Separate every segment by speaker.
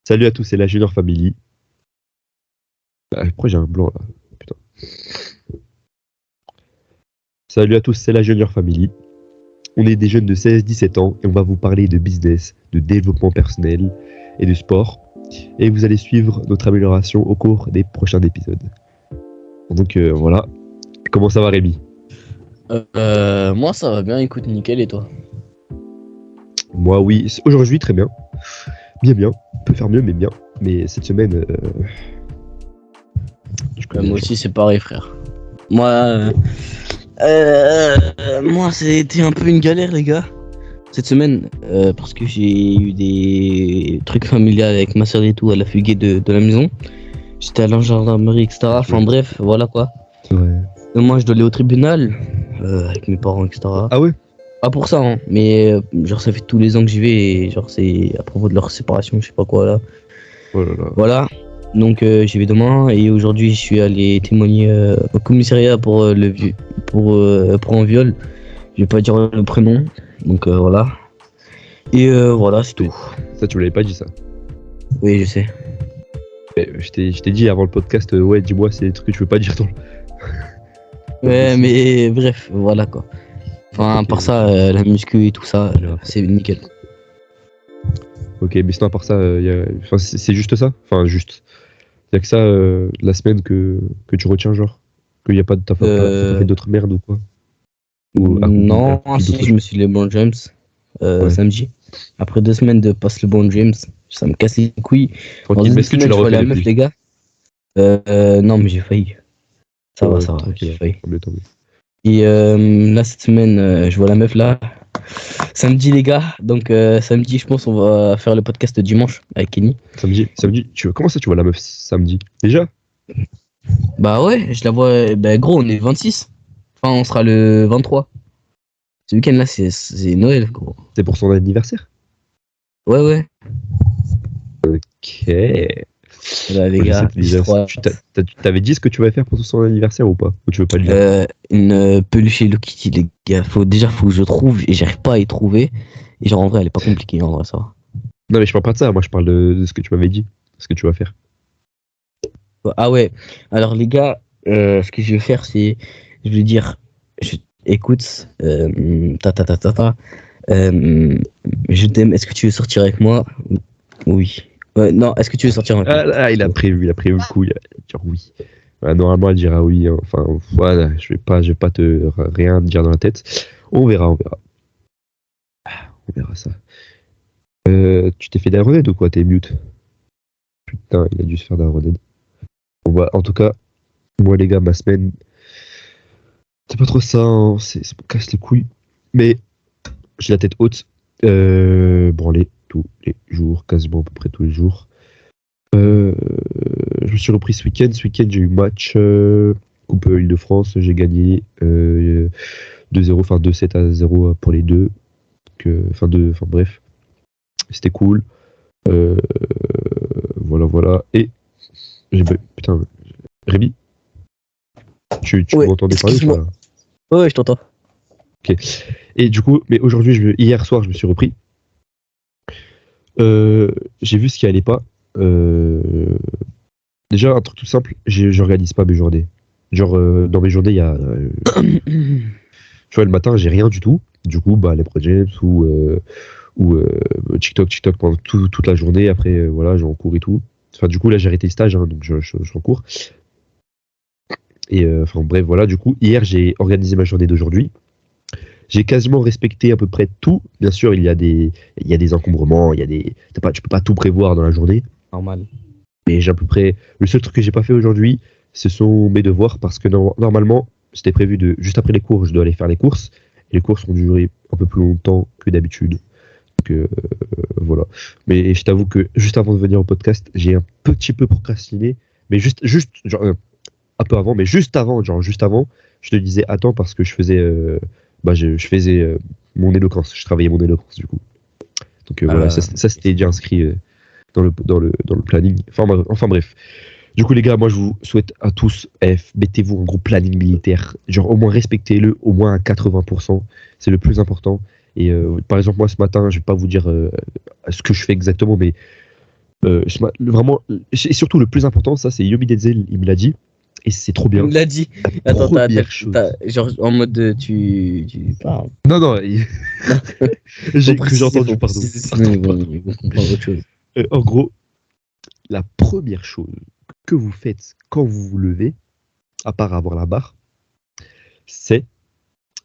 Speaker 1: Salut à tous, c'est la Junior Family. Pourquoi j'ai un blanc là? Putain. Salut à tous, c'est la Junior Family. On est des jeunes de 16-17 ans et on va vous parler de business, de développement personnel et de sport. Et vous allez suivre notre amélioration au cours des prochains épisodes. Donc voilà. Comment ça va, Rémi?
Speaker 2: Moi ça va bien, écoute, nickel, et toi?
Speaker 1: Moi, oui. Aujourd'hui, très bien. Bien. On peut faire mieux, mais bien. Mais cette semaine,
Speaker 2: Moi aussi c'est pareil, frère. Moi, moi c'était un peu une galère, les gars, cette semaine, parce que j'ai eu des trucs familiaux avec ma soeur et tout, elle a fugué de la maison. J'étais à la gendarmerie, etc. Enfin bref, voilà quoi.
Speaker 1: Ouais.
Speaker 2: Et moi je dois aller au tribunal, avec mes parents, etc.
Speaker 1: Ah ouais?
Speaker 2: Pas pour ça, hein, mais genre ça fait tous les ans que j'y vais, et genre c'est à propos de leur séparation, je sais pas quoi là.
Speaker 1: Oh là là.
Speaker 2: Voilà, donc j'y vais demain et aujourd'hui je suis allé témoigner au commissariat pour pour un viol. Je vais pas dire le prénom, donc voilà. Et voilà, c'est tout.
Speaker 1: Ça, tu me l'avais pas dit, ça.
Speaker 2: Oui, je sais.
Speaker 1: Je t'ai dit avant le podcast, ouais, dis-moi, c'est des trucs que tu veux pas dire dans le...
Speaker 2: Ouais, mais bref, voilà quoi. Enfin,
Speaker 1: Ok.
Speaker 2: par ça, la muscu et tout ça, c'est nickel.
Speaker 1: Ok, mais sinon, à part ça, enfin, c'est juste ça? Enfin, juste. Y a que ça, la semaine que tu retiens, genre? Qu'il y a pas, t'as pas fait d'autres merdes ou quoi? Ou
Speaker 2: Non,
Speaker 1: accompli
Speaker 2: si,
Speaker 1: d'autres
Speaker 2: je me
Speaker 1: choses?
Speaker 2: suis LeBron James
Speaker 1: Ouais.
Speaker 2: samedi. Après 2 semaines de passe LeBron James, ça me casse les couilles. Dans
Speaker 1: Tranquille, mais
Speaker 2: une
Speaker 1: est-ce que tu
Speaker 2: semaine,
Speaker 1: l'as
Speaker 2: je vois
Speaker 1: refait
Speaker 2: la meuf,
Speaker 1: depuis?
Speaker 2: les gars. Non, mais j'ai failli. Ça va, j'ai
Speaker 1: Tranquille,
Speaker 2: failli.
Speaker 1: tant mieux.
Speaker 2: Et là, cette semaine, je vois la meuf là. Samedi, les gars. Donc, samedi, je pense, on va faire le podcast dimanche avec Kenny.
Speaker 1: Samedi, comment ça tu vois la meuf samedi? Déjà?
Speaker 2: Bah ouais, je la vois. Bah gros, on est 26. Enfin, on sera le 23. Ce week-end là, c'est Noël, gros.
Speaker 1: C'est pour son anniversaire?
Speaker 2: Ouais, ouais.
Speaker 1: Ok.
Speaker 2: Là, les
Speaker 1: Moi, je sais
Speaker 2: gars,
Speaker 1: que
Speaker 2: j'ai
Speaker 1: déjà,
Speaker 2: trop hâte.
Speaker 1: tu t'avais dit ce que tu vas faire pour son anniversaire ou pas? Ou tu veux pas le dire?
Speaker 2: Une peluche Hello Kitty, les gars. Faut que je trouve et j'arrive pas à y trouver. Et genre, en vrai, elle est pas compliquée, en vrai, ça va.
Speaker 1: Non, mais je parle pas de ça, moi je parle de ce que tu m'avais dit, ce que tu vas faire.
Speaker 2: Ah ouais, alors les gars, ce que je vais faire, c'est, je vais dire, écoute, je t'aime, est-ce que tu veux sortir avec moi? Oui. Non, est-ce que tu veux sortir avec moi?
Speaker 1: Ah là, il a prévu le coup, il va dire oui. Normalement, elle dira oui, hein. Enfin, voilà, je vais pas te rien dire dans la tête. On verra. On verra ça. Tu t'es fait d'un reded ou quoi? T'es mute. Putain, il a dû se faire d'un reded. Bon, bah, en tout cas, moi les gars, ma semaine, c'est pas trop ça, hein. Ça me casse les couilles. Mais j'ai la tête haute. Branlé tous les jours, quasiment à peu près tous les jours. Je me suis repris ce week-end. Ce week-end, j'ai eu match Coupe Île-de-France. J'ai gagné 2-0, enfin 2-7-0 pour les deux. Enfin bref, c'était cool. Voilà. Et putain, Rémi, tu
Speaker 2: Ouais,
Speaker 1: m'entendais parler ou
Speaker 2: excuse-moi.
Speaker 1: pas?
Speaker 2: Ouais, je t'entends.
Speaker 1: Ok. Et du coup, mais aujourd'hui, hier soir, je me suis repris. J'ai vu ce qui allait pas. Déjà, un truc tout simple, j'organise pas mes journées. Genre, dans mes journées, il y a. Tu vois, le matin, j'ai rien du tout. Du coup, bah, les projets ou TikTok pendant toute la journée. Après, voilà, j'ai en cours et tout. Enfin, du coup, là, j'ai arrêté le stage, hein, donc je suis en cours. Et enfin, bref, voilà. Du coup, hier, j'ai organisé ma journée d'aujourd'hui. J'ai quasiment respecté à peu près tout. Bien sûr, il y a des encombrements, tu peux pas tout prévoir dans la journée.
Speaker 2: Normal.
Speaker 1: Mais j'ai à peu près. Le seul truc que j'ai pas fait aujourd'hui, ce sont mes devoirs parce que normalement, c'était prévu de. Juste après les cours, je dois aller faire les courses. Et les courses ont duré un peu plus longtemps que d'habitude. Donc voilà. Mais je t'avoue que juste avant de venir au podcast, j'ai un petit peu procrastiné. Mais juste genre, un peu avant, mais juste avant, je te disais attends parce que je faisais. Je faisais mon éloquence. Je travaillais mon éloquence du coup. Donc voilà, ça c'était déjà inscrit dans le planning. Enfin bref. Du coup, les gars, moi, je vous souhaite à tous, mettez-vous un gros planning militaire. Genre, au moins, respectez-le, au moins à 80%. C'est le plus important. Et par exemple, moi, ce matin, je vais pas vous dire ce que je fais exactement, mais Vraiment, et surtout le plus important, ça c'est Yomi Denzel, il me l'a dit, et c'est trop bien.
Speaker 2: Il l'a dit.
Speaker 1: La
Speaker 2: Attends,
Speaker 1: première chose.
Speaker 2: genre en mode tu parles.
Speaker 1: Non, non,
Speaker 2: Faut
Speaker 1: que j'ai
Speaker 2: préciser,
Speaker 1: entendu,
Speaker 2: faut
Speaker 1: pardon.
Speaker 2: préciser, sinon ils vont comprendre autre chose.
Speaker 1: En gros, la première chose que vous faites quand vous vous levez, à part avoir la barre, c'est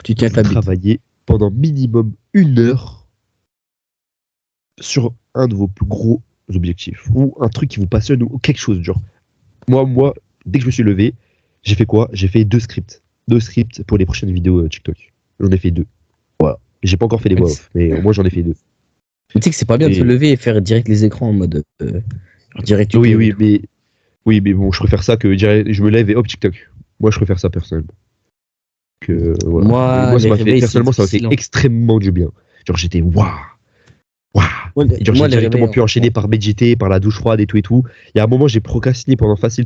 Speaker 2: Tu tiens
Speaker 1: vous
Speaker 2: ta bite.
Speaker 1: travaillez pendant minimum 1 heure sur un de vos plus gros objectifs, ou un truc qui vous passionne, ou quelque chose, genre. Moi, dès que je me suis levé, j'ai fait quoi? J'ai fait 2 scripts. 2 scripts pour les prochaines vidéos TikTok. J'en ai fait 2. Voilà. J'ai pas encore fait les voix off, mais au moins j'en ai fait 2.
Speaker 2: Mais tu sais que c'est pas bien de se
Speaker 1: Et-
Speaker 2: lever et faire direct les écrans en mode direct
Speaker 1: Oui,
Speaker 2: YouTube.
Speaker 1: oui, mais bon, je préfère ça que je me lève et hop TikTok. Moi, je préfère ça personnellement. Voilà. Et
Speaker 2: Moi,
Speaker 1: moi, ça
Speaker 2: les
Speaker 1: m'a fait
Speaker 2: réveils, c'est
Speaker 1: personnellement, ça m'a fait
Speaker 2: difficile, hein.
Speaker 1: extrêmement du bien. Genre, j'étais waouh, waouh. Et genre, j'ai
Speaker 2: Moi, les
Speaker 1: directement
Speaker 2: réveils,
Speaker 1: pu enchaîner par BGT, par la douche froide et tout et tout. Il y a un moment, j'ai procrastiné pendant facile,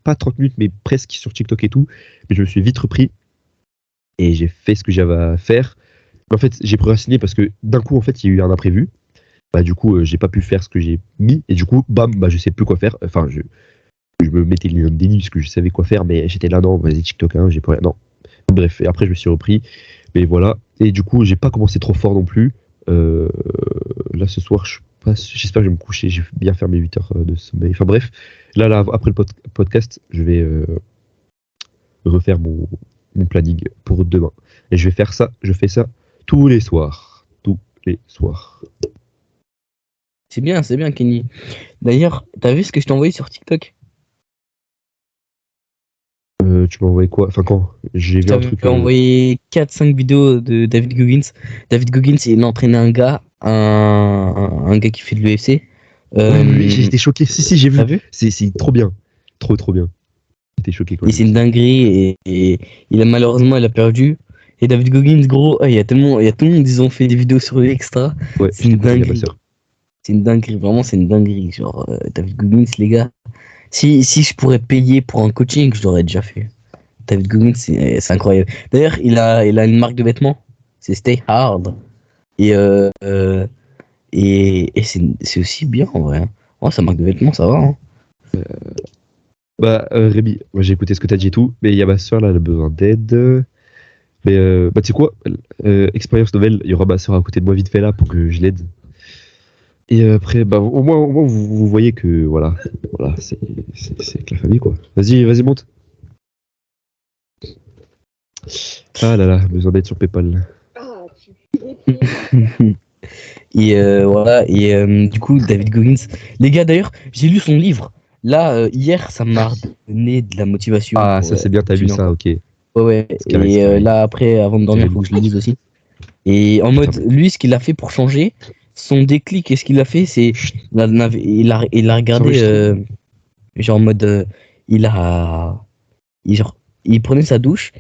Speaker 1: pas 30 minutes, mais presque sur TikTok et tout. Mais je me suis vite repris et j'ai fait ce que j'avais à faire. En fait, j'ai procrastiné parce que d'un coup, en fait, il y a eu un imprévu. Bah, du coup, j'ai pas pu faire ce que j'ai mis. Et du coup, bam, bah, je sais plus quoi faire. Enfin, je me mettais le déni parce que je savais quoi faire, mais j'étais là, non, vas-y, TikTok, hein, j'ai pas rien. Non. Bref, et après, je me suis repris. Mais voilà. Et du coup, j'ai pas commencé trop fort non plus. Euh, Là, ce soir, j'espère que je vais me coucher. J'ai bien faire mes 8 heures de sommeil. Enfin, bref. Là, après le podcast, je vais refaire mon planning pour demain. Et je vais faire ça. Je fais ça tous les soirs. Tous les soirs.
Speaker 2: c'est bien, Kenny. D'ailleurs, t'as vu ce que je t'ai envoyé sur TikTok?
Speaker 1: Tu m'as envoyé quoi? Enfin, quand? J'ai
Speaker 2: Je
Speaker 1: vu un
Speaker 2: t'avais
Speaker 1: truc.
Speaker 2: envoyé 4-5 vidéos de David Goggins. David Goggins, il entraînait un gars, un gars qui fait de l'UFC.
Speaker 1: Ouais, oui, j'ai été choqué. Si, j'ai
Speaker 2: T'as
Speaker 1: vu.
Speaker 2: vu?
Speaker 1: C'est trop bien. Trop bien. J'étais choqué quand
Speaker 2: Et
Speaker 1: j'ai
Speaker 2: c'est
Speaker 1: vu
Speaker 2: une
Speaker 1: ça.
Speaker 2: dinguerie. Et il a malheureusement, il a perdu. Et David Goggins, gros, il y a tellement, il y a tout le monde, ils ont fait des vidéos sur lui extra.
Speaker 1: Ouais,
Speaker 2: C'est
Speaker 1: j'étais
Speaker 2: une
Speaker 1: conseillé à ma
Speaker 2: dinguerie.
Speaker 1: sœur.
Speaker 2: C'est une dinguerie, vraiment, c'est une dinguerie. Genre, David Goggins, les gars. Si je pourrais payer pour un coaching, je l'aurais déjà fait. David Goggins, c'est incroyable. D'ailleurs, il a une marque de vêtements. C'est Stay Hard. Et, et c'est aussi bien en vrai, hein. Oh, sa marque de vêtements, ça va, hein.
Speaker 1: Bah, Rémi, moi j'ai écouté ce que t'as dit et tout, mais il y a ma soeur là, elle a besoin d'aide. Mais bah, tu sais quoi, expérience nouvelle, il y aura ma soeur à côté de moi vite fait là pour que je l'aide. Et après, bah, au moins vous voyez que voilà, c'est avec la famille quoi. Vas-y, monte. Ah là là, besoin d'aide sur PayPal.
Speaker 2: Et voilà, et du coup, David Goggins. Les gars, d'ailleurs, j'ai lu son livre. Là, hier, ça m'a donné de la motivation
Speaker 1: Ah,
Speaker 2: pour
Speaker 1: ça c'est bien, t'as lu
Speaker 2: continuer
Speaker 1: ça,
Speaker 2: encore.
Speaker 1: ok.
Speaker 2: Ouais, ouais.
Speaker 1: C'est carré, c'est
Speaker 2: Et
Speaker 1: carré.
Speaker 2: là, après, avant de dormir, il faut que je le lise aussi. Et en
Speaker 1: Putain,
Speaker 2: mode, lui, ce qu'il a fait pour changer, son déclic, et ce qu'il a fait, c'est.
Speaker 1: chut,
Speaker 2: Il a
Speaker 1: c'est
Speaker 2: regardé,
Speaker 1: enregistré.
Speaker 2: genre en mode. Il a. Genre, il prenait sa douche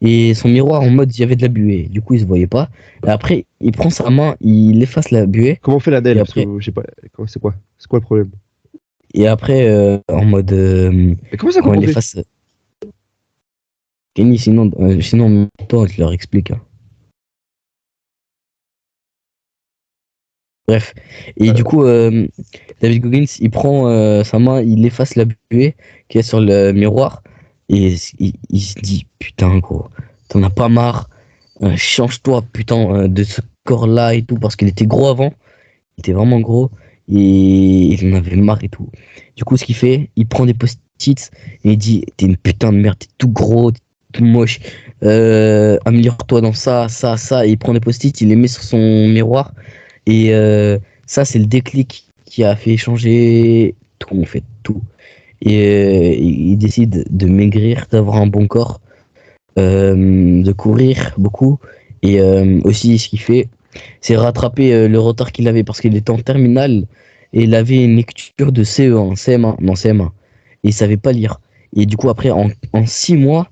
Speaker 2: et son miroir en mode il y avait de la buée. Du coup, il se voyait pas. Et après, il prend sa main, il efface la buée.
Speaker 1: Comment on fait la
Speaker 2: Et
Speaker 1: DEL? Parce
Speaker 2: après,
Speaker 1: que je sais pas, c'est quoi? C'est quoi le problème?
Speaker 2: en mode
Speaker 1: Mais comment ça,
Speaker 2: quand
Speaker 1: comment on
Speaker 2: il
Speaker 1: fait?
Speaker 2: efface. Kenny, sinon, en même temps, je leur explique, hein. Bref. Et du coup, David Goggins, il prend sa main, il efface la buée qu'il y a sur le miroir. Et il se dit, putain, gros, t'en as pas marre. Change-toi, putain, de ce corps-là et tout, parce qu'il était gros avant. Il était vraiment gros. Et il en avait marre et tout. Du coup, ce qu'il fait, il prend des post-it et il dit, t'es une putain de merde, t'es tout gros, t'es tout moche. Améliore-toi dans ça, ça, ça. Et il prend des post-it, il les met sur son miroir. Et ça, c'est le déclic qui a fait changer tout, en fait, tout. Et il décide de maigrir, d'avoir un bon corps, de courir beaucoup. Et aussi, ce qu'il fait, c'est rattraper le retard qu'il avait parce qu'il était en terminale et il avait une lecture de CE1, CM1, non CM1. Et il savait pas lire. Et du coup, après, en 6 mois,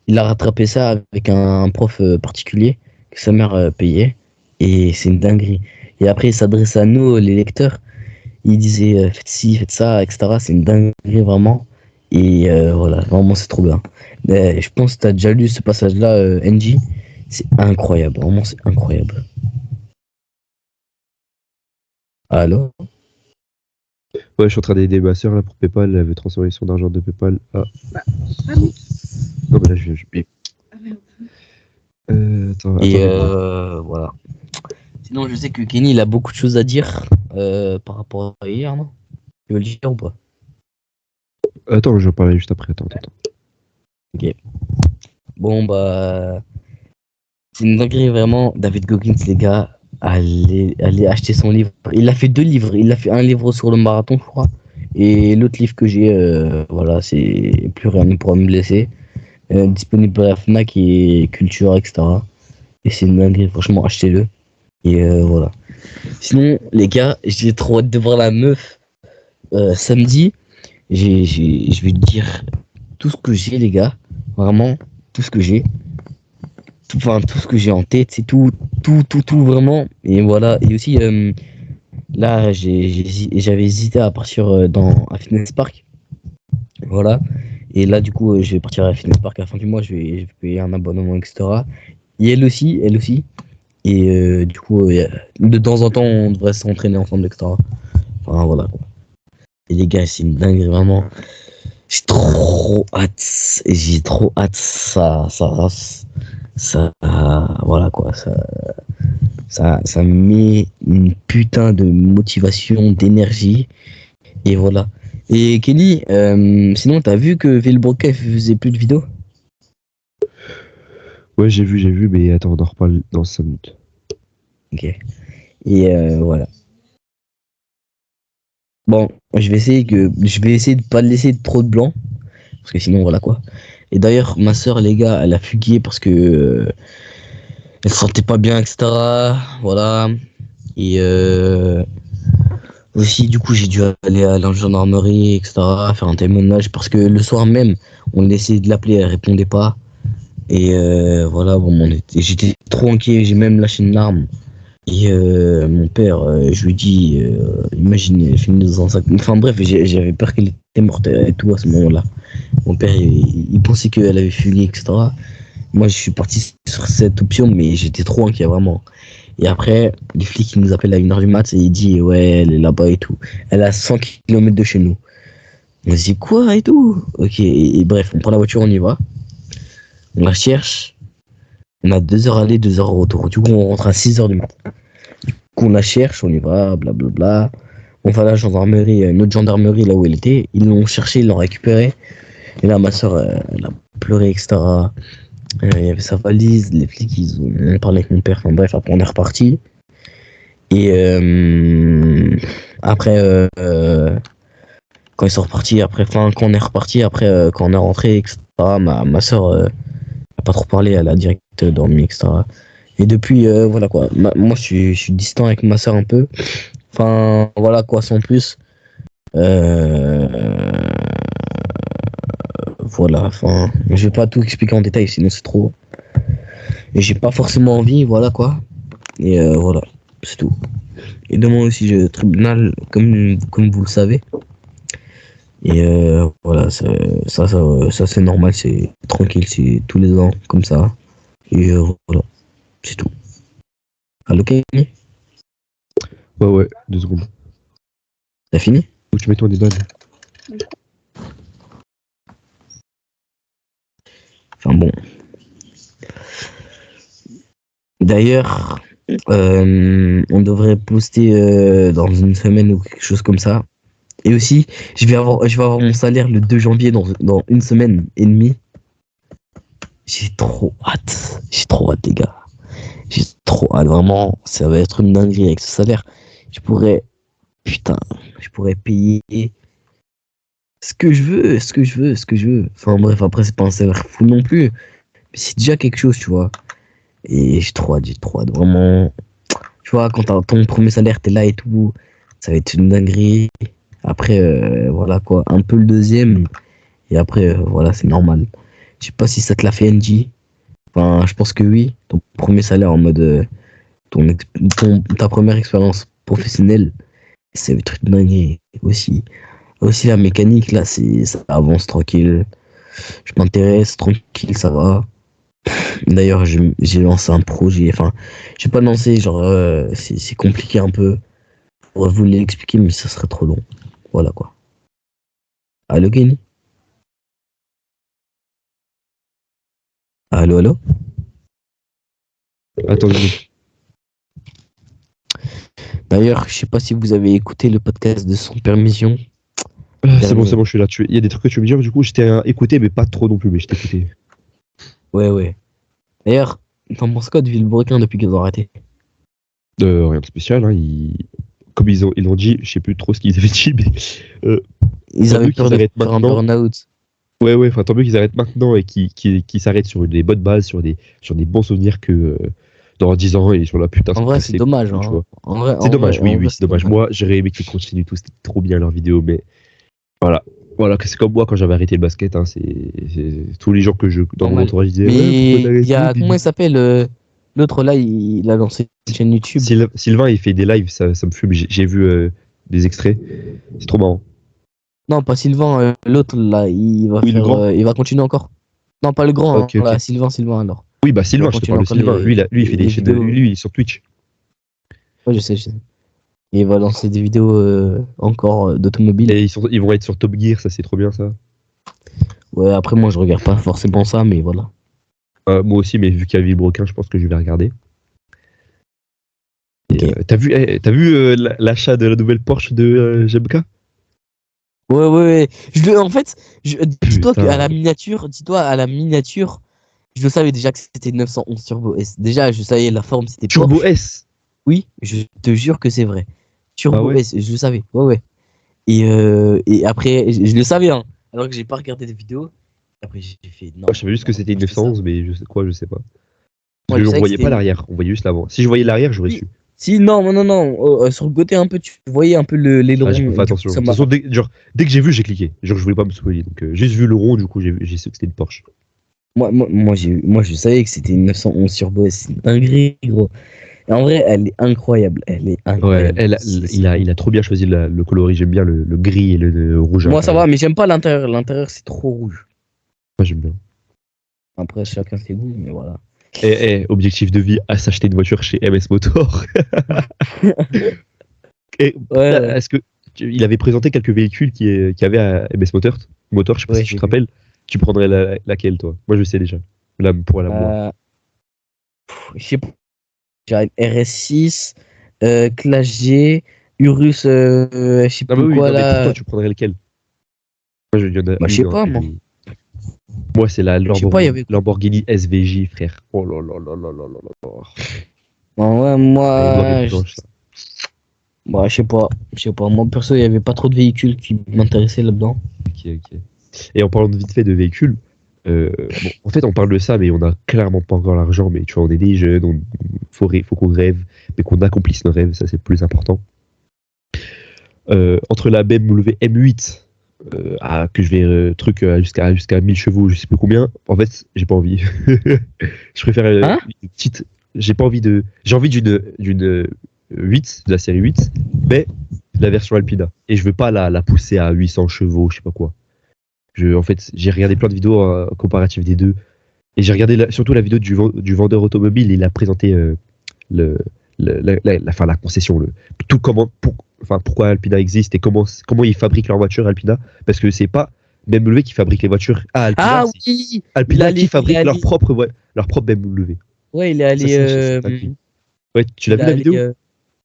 Speaker 2: il a rattrapé ça avec un prof particulier que sa mère payait. Et c'est une dinguerie. Et après, il s'adressait à nous, les lecteurs. Il disait faites ci, faites ça, etc. C'est une dinguerie vraiment. Et voilà, vraiment, c'est trop bien. Je pense que tu as déjà lu ce passage-là, NJ. C'est incroyable, vraiment, c'est incroyable. Allô?
Speaker 1: Ouais, je suis en train d'aider ma soeur là pour PayPal. Elle veut transférer son argent de PayPal. Ah, non, mais là, je bip. Attends,
Speaker 2: Et
Speaker 1: attends.
Speaker 2: voilà. Sinon, je sais que Kenny, il a beaucoup de choses à dire par rapport à hier, non? Tu veux le dire ou pas?
Speaker 1: Attends, je vais en parler juste après. Attends.
Speaker 2: Ok. Bon, bah, c'est une dinguerie vraiment. David Goggins, les gars, allez acheter son livre. Il a fait 2 livres. Il a fait un livre sur le marathon, je crois. Et l'autre livre que j'ai, voilà, c'est Plus rien ne pourra me blesser. Disponible à la Fnac et Culture, etc. Et c'est une dinguerie, franchement, achetez-le. Et voilà. Sinon, les gars, j'ai trop hâte de voir la meuf samedi. Je vais te dire tout ce que j'ai, les gars. Vraiment, tout ce que j'ai. Enfin, tout ce que j'ai en tête, c'est tout, vraiment. Et voilà. Et aussi, là, j'avais hésité à partir à Fitness Park. Voilà. Et là, du coup, je vais partir à Fitness Park à la fin du mois. Je vais payer un abonnement, etc. Et elle aussi. Et du coup, de temps en temps, on devrait s'entraîner ensemble, etc. Enfin, voilà. Et les gars, c'est une dinguerie, vraiment. J'ai trop hâte. J'ai trop hâte. Voilà quoi. Ça me met une putain de motivation, d'énergie. Et voilà. Et Kelly, sinon, t'as vu que Villebroca faisait plus de vidéos?
Speaker 1: Ouais, j'ai vu, mais attends, on en reparle dans 5 minutes.
Speaker 2: Ok. Et voilà. Bon, je vais essayer de pas laisser trop de blanc. Parce que sinon, voilà quoi. Et d'ailleurs, ma soeur, les gars, elle a fugué parce que elle se sentait pas bien, etc. Voilà. Et aussi, du coup, j'ai dû aller à la gendarmerie, etc., faire un témoignage parce que le soir même, on essayait de l'appeler, elle répondait pas. Et voilà, bon, j'étais trop inquiet, j'ai même lâché une larme. Et mon père, je lui dis, imagine, elle finit dans un sac. Enfin bref, j'avais peur qu'elle était morte et tout à ce moment-là. Mon père, il pensait qu'elle avait fugué, etc. Moi, je suis parti sur cette option, mais j'étais trop inquiet, vraiment. Et après, les flics, ils nous appellent à 1h du mat et ils disent, ouais, elle est là-bas et tout. Elle est à 100 km de chez nous. On se dit, quoi et tout? Ok, et bref, on prend la voiture, on y va. On la cherche. On a 2 heures aller, 2 heures retour. Du coup, on rentre à 6h du mat. Du coup, on la cherche, on y va, blablabla. On va à la gendarmerie, une autre gendarmerie là où elle était. Ils l'ont cherché, ils l'ont récupérée. Et là, ma soeur, elle a pleuré, etc. Il y avait sa valise, les flics, ils ont parlé avec mon père. Enfin bref, après, on est reparti. Et après, quand ils sont repartis, après, enfin, quand on est reparti, après, quand on est rentré, etc., ma soeur a pas trop parlé, elle a direct dormi, etc. Et depuis, voilà quoi. Moi, je suis distant avec ma soeur un peu. Enfin, voilà quoi, sans plus. Euh, voilà, enfin, je vais pas tout expliquer en détail, sinon c'est trop. Et j'ai pas forcément envie, voilà quoi. Et voilà, c'est tout. Et demain aussi, j'ai le tribunal, comme vous le savez. Et voilà, ça c'est normal, c'est tranquille, c'est tous les ans, comme ça. Et voilà, c'est tout. Allo, Kenny?
Speaker 1: Ouais, 2 secondes.
Speaker 2: T'as fini?
Speaker 1: Où tu mets ton dédale?
Speaker 2: Enfin bon. D'ailleurs, on devrait poster dans une semaine ou quelque chose comme ça. Et aussi, je vais avoir mon salaire le 2 janvier dans une semaine et demie. J'ai trop hâte. J'ai trop hâte, les gars. J'ai trop hâte. Vraiment, ça va être une dinguerie avec ce salaire. Je pourrais, putain, je pourrais payer ce que je veux, ce que je veux, ce que je veux. Enfin bref, après, c'est pas un salaire fou non plus. Mais c'est déjà quelque chose, tu vois. Et j'ai trop hâte. Vraiment. Tu vois, quand t'as ton premier salaire, t'es là et tout. Ça va être une dinguerie. Après, voilà quoi. Un peu le deuxième. Et après, voilà, c'est normal. Je sais pas si ça te l'a fait, NG. Enfin, je pense que oui. Ton premier salaire en mode. Ton, ex- ta première expérience professionnelle. Ça va être une dinguerie aussi. Aussi, la mécanique, là, ça avance tranquille. Je m'intéresse tranquille, ça va. D'ailleurs, j'ai lancé un projet. Enfin, j'ai pas lancé, genre, c'est compliqué un peu. Je pourrais vous l'expliquer, mais ça serait trop long. Voilà quoi. Allô, Kenny? Allô, allô?
Speaker 1: Attends,
Speaker 2: D'ailleurs, je sais pas si vous avez écouté le podcast de Sans Permission.
Speaker 1: c'est bon, je suis là. Il y a des trucs que tu veux me dire, du coup, je t'ai écouté, mais pas trop non plus, mais je t'ai écouté.
Speaker 2: Ouais. D'ailleurs, t'en penses quoi de Villebrequin depuis qu'ils ont arrêté?
Speaker 1: Rien de spécial, hein. Comme ils l'ont dit, je sais plus trop ce qu'ils avaient dit, mais
Speaker 2: Ils
Speaker 1: tant
Speaker 2: avaient
Speaker 1: mieux
Speaker 2: peur
Speaker 1: qu'ils
Speaker 2: de
Speaker 1: arrêtent
Speaker 2: faire un
Speaker 1: maintenant.
Speaker 2: burn-out.
Speaker 1: Ouais, enfin, tant mieux qu'ils arrêtent maintenant et qu'ils s'arrêtent sur des bonnes bases, sur des bons souvenirs que dans 10 ans et sur la putain,
Speaker 2: En
Speaker 1: c'est
Speaker 2: vrai,
Speaker 1: passé,
Speaker 2: c'est dommage.
Speaker 1: tu
Speaker 2: Hein.
Speaker 1: vois. C'est dommage, oui, c'est
Speaker 2: C'est
Speaker 1: dommage.
Speaker 2: dommage.
Speaker 1: Moi, j'aurais aimé qu'ils continuent et tout, c'était trop bien leurs vidéos, mais voilà, que c'est comme moi quand j'avais arrêté le basket, hein, c'est tous les gens dans mon
Speaker 2: Normal.
Speaker 1: entourage disaient,
Speaker 2: Mais
Speaker 1: ouais, pourquoi
Speaker 2: il y a,
Speaker 1: t'arrêtes,
Speaker 2: comment il s'appelle l'autre là, il a lancé une chaîne YouTube.
Speaker 1: Sylvain, il fait des lives, ça me fume, j'ai vu des extraits, c'est trop marrant.
Speaker 2: Non, pas Sylvain, l'autre là, il va
Speaker 1: Oui, le grand.
Speaker 2: il va continuer encore. Non, pas le grand,
Speaker 1: Ok,
Speaker 2: hein, là,
Speaker 1: ok.
Speaker 2: Sylvain alors.
Speaker 1: Oui, bah
Speaker 2: Il va
Speaker 1: Sylvain, je te
Speaker 2: continuer
Speaker 1: parle de
Speaker 2: encore
Speaker 1: Sylvain. Lui, il fait des
Speaker 2: les
Speaker 1: chaînes,
Speaker 2: vidéos.
Speaker 1: lui, il est sur Twitch.
Speaker 2: Ouais, je sais. Et il va lancer des vidéos encore d'automobile.
Speaker 1: Et ils vont être sur Top Gear, ça c'est trop bien ça.
Speaker 2: Ouais, après moi je regarde pas forcément ça, mais voilà.
Speaker 1: Moi aussi, mais vu qu'il y a Villebrequin, je pense que je vais regarder. Et,
Speaker 2: Ok.
Speaker 1: t'as vu l'achat de la nouvelle Porsche de GMK?
Speaker 2: Ouais. En fait, dis-toi
Speaker 1: Putain.
Speaker 2: qu'à la miniature, je le savais déjà que c'était 911 Turbo S. Déjà, je savais la forme, c'était
Speaker 1: Turbo
Speaker 2: Porsche.
Speaker 1: S.
Speaker 2: Oui, je te jure que c'est vrai.
Speaker 1: Ah
Speaker 2: Turbo
Speaker 1: ouais?
Speaker 2: S, je le savais. Ouais. Et après, je le savais, hein. Alors que j'ai pas regardé des vidéos. Après, j'ai fait non.
Speaker 1: Moi, je savais juste que
Speaker 2: Non,
Speaker 1: c'était une
Speaker 2: moi, je fais ça.
Speaker 1: 911, mais je sais pas. Parce
Speaker 2: Moi, je
Speaker 1: que on
Speaker 2: savais que
Speaker 1: voyait
Speaker 2: c'était
Speaker 1: pas
Speaker 2: une.
Speaker 1: l'arrière, on voyait juste l'avant. Si je voyais l'arrière, j'aurais
Speaker 2: Si,
Speaker 1: su.
Speaker 2: si, non. Sur le côté un peu, tu voyais un peu
Speaker 1: Ah, j'ai pas
Speaker 2: l'aileron.
Speaker 1: fait
Speaker 2: Du coup,
Speaker 1: attention. De
Speaker 2: ça
Speaker 1: toute
Speaker 2: m'a.
Speaker 1: façon, dès que j'ai vu, j'ai cliqué. Genre, je voulais pas me spoiler. Donc, juste vu le rond, du coup, j'ai su que c'était une Porsche.
Speaker 2: Moi, je savais que c'était une 911 Turbo S. C'est une dinguerie, gros. Et en vrai, elle est incroyable. Elle est
Speaker 1: Ouais,
Speaker 2: incroyable.
Speaker 1: il a trop bien choisi le coloris. J'aime bien le gris et le rouge à
Speaker 2: Moi, ça
Speaker 1: l'intérieur.
Speaker 2: va, mais j'aime pas l'intérieur. L'intérieur, c'est trop rouge.
Speaker 1: Moi, j'aime bien.
Speaker 2: Après, chacun ses goûts, mais voilà.
Speaker 1: Objectif de vie à s'acheter une voiture chez MS Motor. Et
Speaker 2: Ouais.
Speaker 1: est-ce que il avait présenté quelques véhicules qui avaient à MS Motor, je sais pas si
Speaker 2: Ouais,
Speaker 1: tu
Speaker 2: j'ai
Speaker 1: te
Speaker 2: vu.
Speaker 1: rappelles. Tu prendrais laquelle, toi? Moi, je sais déjà. Là, pour la moi.
Speaker 2: Euh, je sais pas. J'ai une RS6, Classe G, Urus, je sais
Speaker 1: Non, mais
Speaker 2: plus
Speaker 1: oui,
Speaker 2: quoi
Speaker 1: non, mais pour toi,
Speaker 2: là.
Speaker 1: tu prendrais lequel? Moi, il y en a
Speaker 2: Bah, je sais
Speaker 1: une, hein,
Speaker 2: pas, moi.
Speaker 1: moi, c'est la
Speaker 2: Je sais pas, il y avait quoi.
Speaker 1: Lamborghini SVJ, frère. Oh là là là là là là là.
Speaker 2: Bon, ouais,
Speaker 1: Elle est noire et
Speaker 2: moi,
Speaker 1: blanche, là.
Speaker 2: bah, je sais pas. Je sais pas. Moi, perso, il y avait pas trop de véhicules qui m'intéressaient là-dedans.
Speaker 1: Ok. Et en parlant de vite fait de véhicules, bon, en fait, on parle de ça, mais on a clairement pas encore l'argent. Mais tu vois, on est des jeunes, faut qu'on rêve, mais qu'on accomplisse nos rêves, ça c'est le plus important. Entre la BMW M8, que je vais jusqu'à 1000 chevaux, je sais plus combien, en fait, j'ai pas envie. Je préfère
Speaker 2: Hein?
Speaker 1: une petite. J'ai envie d'une 8, de la série 8, mais de la version Alpina. Et je veux pas la pousser à 800 chevaux, je sais pas quoi. En fait, j'ai regardé plein de vidéos comparatives des deux. Et j'ai regardé surtout la vidéo du vendeur automobile. Il a présenté le, la concession. Pourquoi Alpina existe et comment ils fabriquent leur voiture, Alpina. Parce que c'est pas BMW qui fabrique les voitures à Alpina,
Speaker 2: Ah
Speaker 1: c'est
Speaker 2: oui!
Speaker 1: Alpina qui
Speaker 2: Il est
Speaker 1: fabrique
Speaker 2: allé.
Speaker 1: leur propre BMW.
Speaker 2: Ouais, il est
Speaker 1: Ça,
Speaker 2: allé.
Speaker 1: c'est dingue. Ouais, tu l'as
Speaker 2: Il est
Speaker 1: vu la
Speaker 2: allé.
Speaker 1: vidéo?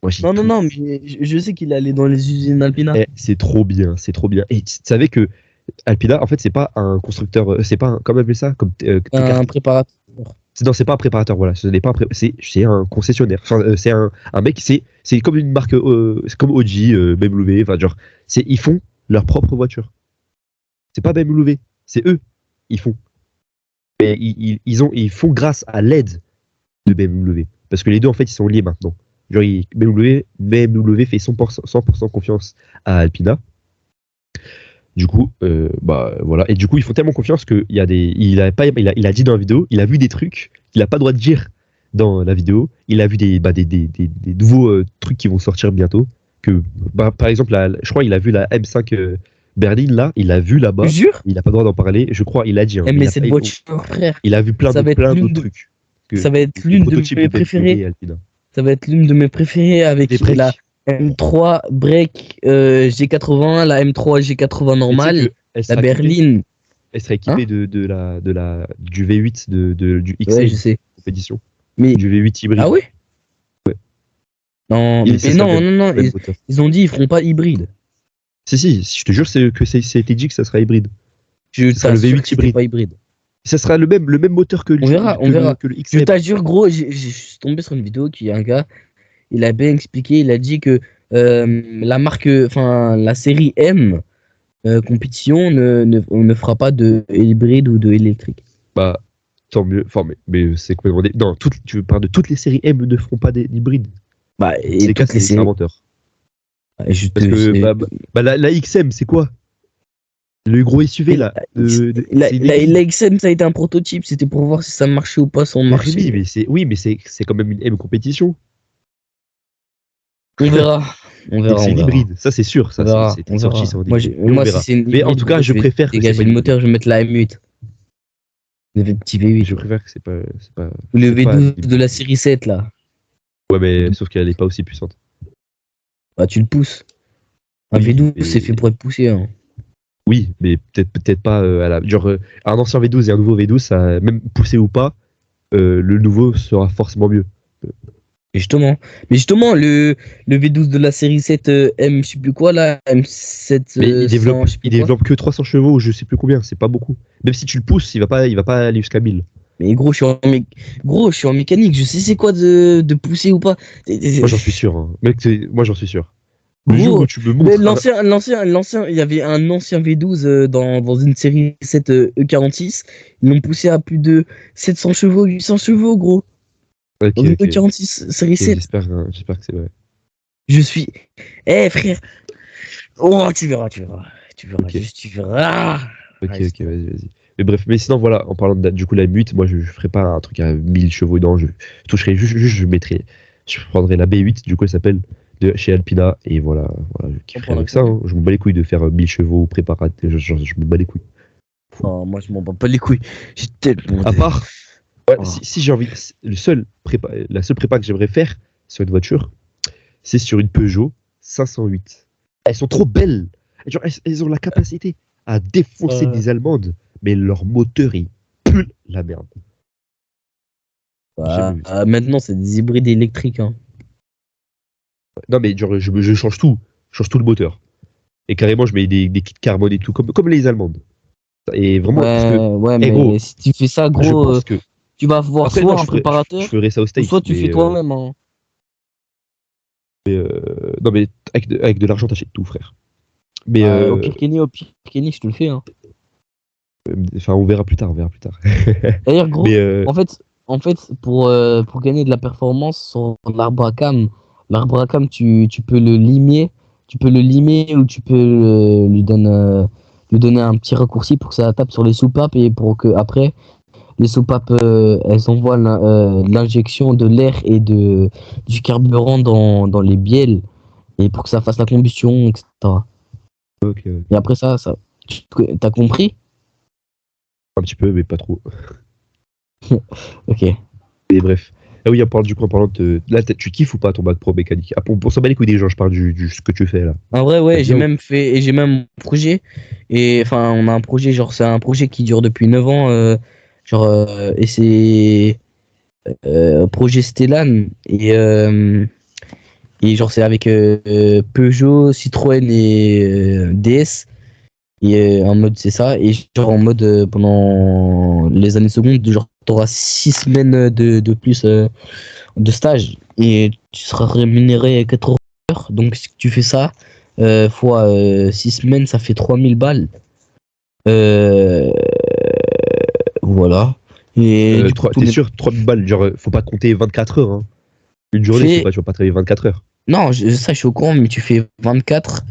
Speaker 1: Moi, j'ai tout.
Speaker 2: Non, mais je sais qu'il est allé dans les usines Alpina.
Speaker 1: C'est trop bien, c'est trop bien. Et tu savais que Alpina, en fait, c'est pas un constructeur, c'est pas un, comment on appelle ça, comme
Speaker 2: Un préparateur.
Speaker 1: Non, c'est pas un préparateur, voilà. Ce n'est pas c'est un concessionnaire. Enfin, c'est un mec, c'est comme une marque, c'est comme Audi, BMW, enfin, genre, ils font leur propre voiture. C'est pas BMW, c'est eux. Ils font. Et ils font grâce à l'aide de BMW. Parce que les deux, en fait, ils sont liés maintenant. Genre, BMW fait 100% confiance à Alpina. Du coup, bah voilà. Et du coup, ils font tellement confiance qu'il y a il a dit dans la vidéo, il a vu des trucs qu'il n'a pas le droit de dire dans la vidéo. Il a vu des nouveaux trucs qui vont sortir bientôt. Par exemple, je crois il a vu la M5 Berlin là, il l'a vu là-bas.
Speaker 2: Jure?
Speaker 1: Il n'a pas le droit d'en parler. Je crois, il a dit. Hein,
Speaker 2: Eh,
Speaker 1: mais
Speaker 2: mais cette voiture, frère,
Speaker 1: il a vu
Speaker 2: ça va être
Speaker 1: plein
Speaker 2: l'une
Speaker 1: d'autres
Speaker 2: de,
Speaker 1: trucs.
Speaker 2: ça va être
Speaker 1: Des
Speaker 2: l'une de
Speaker 1: prototypes de
Speaker 2: mes
Speaker 1: BMW
Speaker 2: préférées.
Speaker 1: et Alpina.
Speaker 2: Ça va être l'une de mes préférées avec
Speaker 1: Des
Speaker 2: la
Speaker 1: breaks.
Speaker 2: M3 break G80, la M3 G80
Speaker 1: Mais tu sais
Speaker 2: normale,
Speaker 1: que elle
Speaker 2: la
Speaker 1: sera équipée,
Speaker 2: berline.
Speaker 1: elle sera équipée du V8 du
Speaker 2: Ouais,
Speaker 1: X-Aim
Speaker 2: je sais.
Speaker 1: compétition,
Speaker 2: Mais
Speaker 1: du V8
Speaker 2: ah
Speaker 1: hybride.
Speaker 2: ouais?
Speaker 1: Ouais.
Speaker 2: Non,
Speaker 1: Et ça
Speaker 2: mais
Speaker 1: sera
Speaker 2: non, non, non.
Speaker 1: le même moteur.
Speaker 2: Ils ont dit ils feront pas hybride.
Speaker 1: Si, je te jure ça a été dit que ça sera hybride.
Speaker 2: Je
Speaker 1: Ce sera le
Speaker 2: t'assure que
Speaker 1: V8
Speaker 2: c'était
Speaker 1: hybride.
Speaker 2: pas hybride.
Speaker 1: Ça sera le même moteur que
Speaker 2: On verra, on verra.
Speaker 1: que le
Speaker 2: Je
Speaker 1: XM.
Speaker 2: t'assure, gros, je suis tombé sur une vidéo qui un gars, il a bien expliqué, il a dit que la marque, enfin la série M compétition ne fera pas de hybride ou de électrique.
Speaker 1: Bah, tant mieux. Enfin, mais c'est complètement. Non, tu parles de toutes les séries M ne feront pas d'hybride.
Speaker 2: Bah, et
Speaker 1: C'est cas,
Speaker 2: toutes les
Speaker 1: c'est un
Speaker 2: séries.
Speaker 1: menteur.
Speaker 2: Je
Speaker 1: Parce
Speaker 2: te,
Speaker 1: que
Speaker 2: c'est-
Speaker 1: la XM, c'est quoi? Le gros SUV là. C'est une hybride.
Speaker 2: la XM, ça a été un prototype, c'était pour voir si ça marchait ou pas sur le
Speaker 1: Mais
Speaker 2: marché.
Speaker 1: mais c'est quand même une M compétition.
Speaker 2: On verra, on
Speaker 1: Et
Speaker 2: verra,
Speaker 1: c'est
Speaker 2: on
Speaker 1: une
Speaker 2: verra.
Speaker 1: hybride. Ça, c'est sûr.
Speaker 2: On
Speaker 1: Ça,
Speaker 2: verra,
Speaker 1: c'était
Speaker 2: on
Speaker 1: sorti,
Speaker 2: verra.
Speaker 1: c'est en
Speaker 2: Moi,
Speaker 1: hybride. Mais on
Speaker 2: moi si
Speaker 1: verra.
Speaker 2: c'est une
Speaker 1: Mais en
Speaker 2: hybride,
Speaker 1: tout cas,
Speaker 2: gros,
Speaker 1: je
Speaker 2: vais
Speaker 1: préfère que c'est
Speaker 2: dégager
Speaker 1: pas
Speaker 2: le
Speaker 1: une
Speaker 2: moteur, je vais mettre la M8. Le petit V8.
Speaker 1: Je préfère que c'est pas.
Speaker 2: Ou le
Speaker 1: C'est pas.
Speaker 2: V12 de la série 7, là.
Speaker 1: Ouais, mais sauf qu'elle est pas aussi puissante.
Speaker 2: Bah, tu le pousses. Un
Speaker 1: Oui,
Speaker 2: V12,
Speaker 1: mais-
Speaker 2: c'est fait pour être poussé. Hein.
Speaker 1: Oui, mais peut-être pas genre un ancien V12 et un nouveau V12, ça même poussé ou pas, le nouveau sera forcément mieux.
Speaker 2: Mais justement, le V12 de la série 7 M, je sais plus quoi, là, M7
Speaker 1: Mais il
Speaker 2: 100,
Speaker 1: développe
Speaker 2: je sais plus
Speaker 1: il
Speaker 2: quoi.
Speaker 1: développe que 300 chevaux, ou je sais plus combien, c'est pas beaucoup. Même si tu le pousses, il va pas aller jusqu'à 1000.
Speaker 2: Mais gros, gros, je suis en mécanique, je sais c'est quoi de pousser ou pas.
Speaker 1: Moi j'en suis sûr, hein. Mec, moi j'en suis sûr. Le jour
Speaker 2: Gros,
Speaker 1: où tu me
Speaker 2: mais
Speaker 1: montres
Speaker 2: l'ancien, il y avait un ancien V12 dans une série 7 E46. Ils l'ont poussé à plus de 700 chevaux, 800 chevaux, gros.
Speaker 1: Ok,
Speaker 2: Dans une
Speaker 1: ok.
Speaker 2: E46 série
Speaker 1: Ok,
Speaker 2: 7.
Speaker 1: j'espère que c'est vrai.
Speaker 2: Je suis. Eh, frère. Oh, tu verras, tu verras. Tu verras,
Speaker 1: Ok.
Speaker 2: juste, tu verras.
Speaker 1: Ok,
Speaker 2: Ouais,
Speaker 1: ok, vas-y. Mais bref, mais sinon voilà, en parlant du coup la M8, moi je ferai pas un truc à 1000 chevaux dedans, je toucherai je prendrai la B8, du coup elle s'appelle, de chez Alpina, et voilà, je kifferai avec ça, hein. Je m'en bats les couilles de faire 1000 chevaux préparatés, je m'en bats les couilles.
Speaker 2: Oh, moi, je m'en bats pas les couilles. J'ai tellement.
Speaker 1: À part, ouais,
Speaker 2: Oh.
Speaker 1: si j'ai envie, la seule prépa que j'aimerais faire sur une voiture, c'est sur une Peugeot 508. Elles sont trop belles. Genre, elles ont la capacité à défoncer des Allemandes, mais leur moteur, il pue la merde. J'ai jamais vu ça.
Speaker 2: Maintenant, c'est des hybrides électriques. Hein.
Speaker 1: Non, mais genre, je change tout. Je change tout le moteur. Et carrément, je mets des kits carbone et tout, comme les Allemandes. Et vraiment, parce que,
Speaker 2: Ouais,
Speaker 1: eh,
Speaker 2: mais
Speaker 1: gros,
Speaker 2: si tu fais ça,
Speaker 1: je
Speaker 2: gros,
Speaker 1: pense que.
Speaker 2: tu vas voir
Speaker 1: Après,
Speaker 2: soit
Speaker 1: non,
Speaker 2: un
Speaker 1: je
Speaker 2: préparateur,
Speaker 1: ferais ça au
Speaker 2: ou
Speaker 1: States.
Speaker 2: soit tu fais toi-même. Hein.
Speaker 1: Non, mais avec de l'argent, t'achètes tout, frère. Mais,
Speaker 2: Au pire Kenny, je te le fais. Hein.
Speaker 1: enfin, on verra plus tard,
Speaker 2: D'ailleurs, gros,
Speaker 1: Mais,
Speaker 2: en fait pour gagner de la performance sur l'arbre à cam, tu peux le limer. Tu peux le limer ou tu peux lui donner un petit raccourci pour que ça tape sur les soupapes et pour que après les soupapes elles envoient l'injection de l'air et du carburant dans les bielles et pour que ça fasse la combustion, etc.
Speaker 1: ok,
Speaker 2: Et après t'as compris?
Speaker 1: un petit peu, mais pas trop.
Speaker 2: Ok.
Speaker 1: Et bref. Ah oui, en parlant de. Là, tu kiffes ou pas ton bac pro mécanique? Ah, pour s'en bat les couilles des gens, je parle du ce que tu fais là.
Speaker 2: En vrai, ouais,
Speaker 1: T'aimes
Speaker 2: j'ai
Speaker 1: bien ou-
Speaker 2: même fait, et j'ai même un projet. Et enfin, on a un projet, genre, c'est un projet qui dure depuis 9 ans. Et c'est projet Stellan. Et genre, c'est avec Peugeot, Citroën et DS. Et en mode, c'est ça. Et genre, en mode, pendant les années secondes, genre, t'auras 6 semaines de plus de stage. Et tu seras rémunéré 4 heures. Donc, si tu fais ça, fois 6 semaines, ça fait 3000 balles. Euh, voilà. Et du coup,
Speaker 1: T'es sûr, 3000 balles, genre, faut pas compter 24 heures, hein. Une journée,
Speaker 2: fais...
Speaker 1: tu vas pas travailler 24 heures.
Speaker 2: Non, ça, je suis au courant, mais tu fais 24.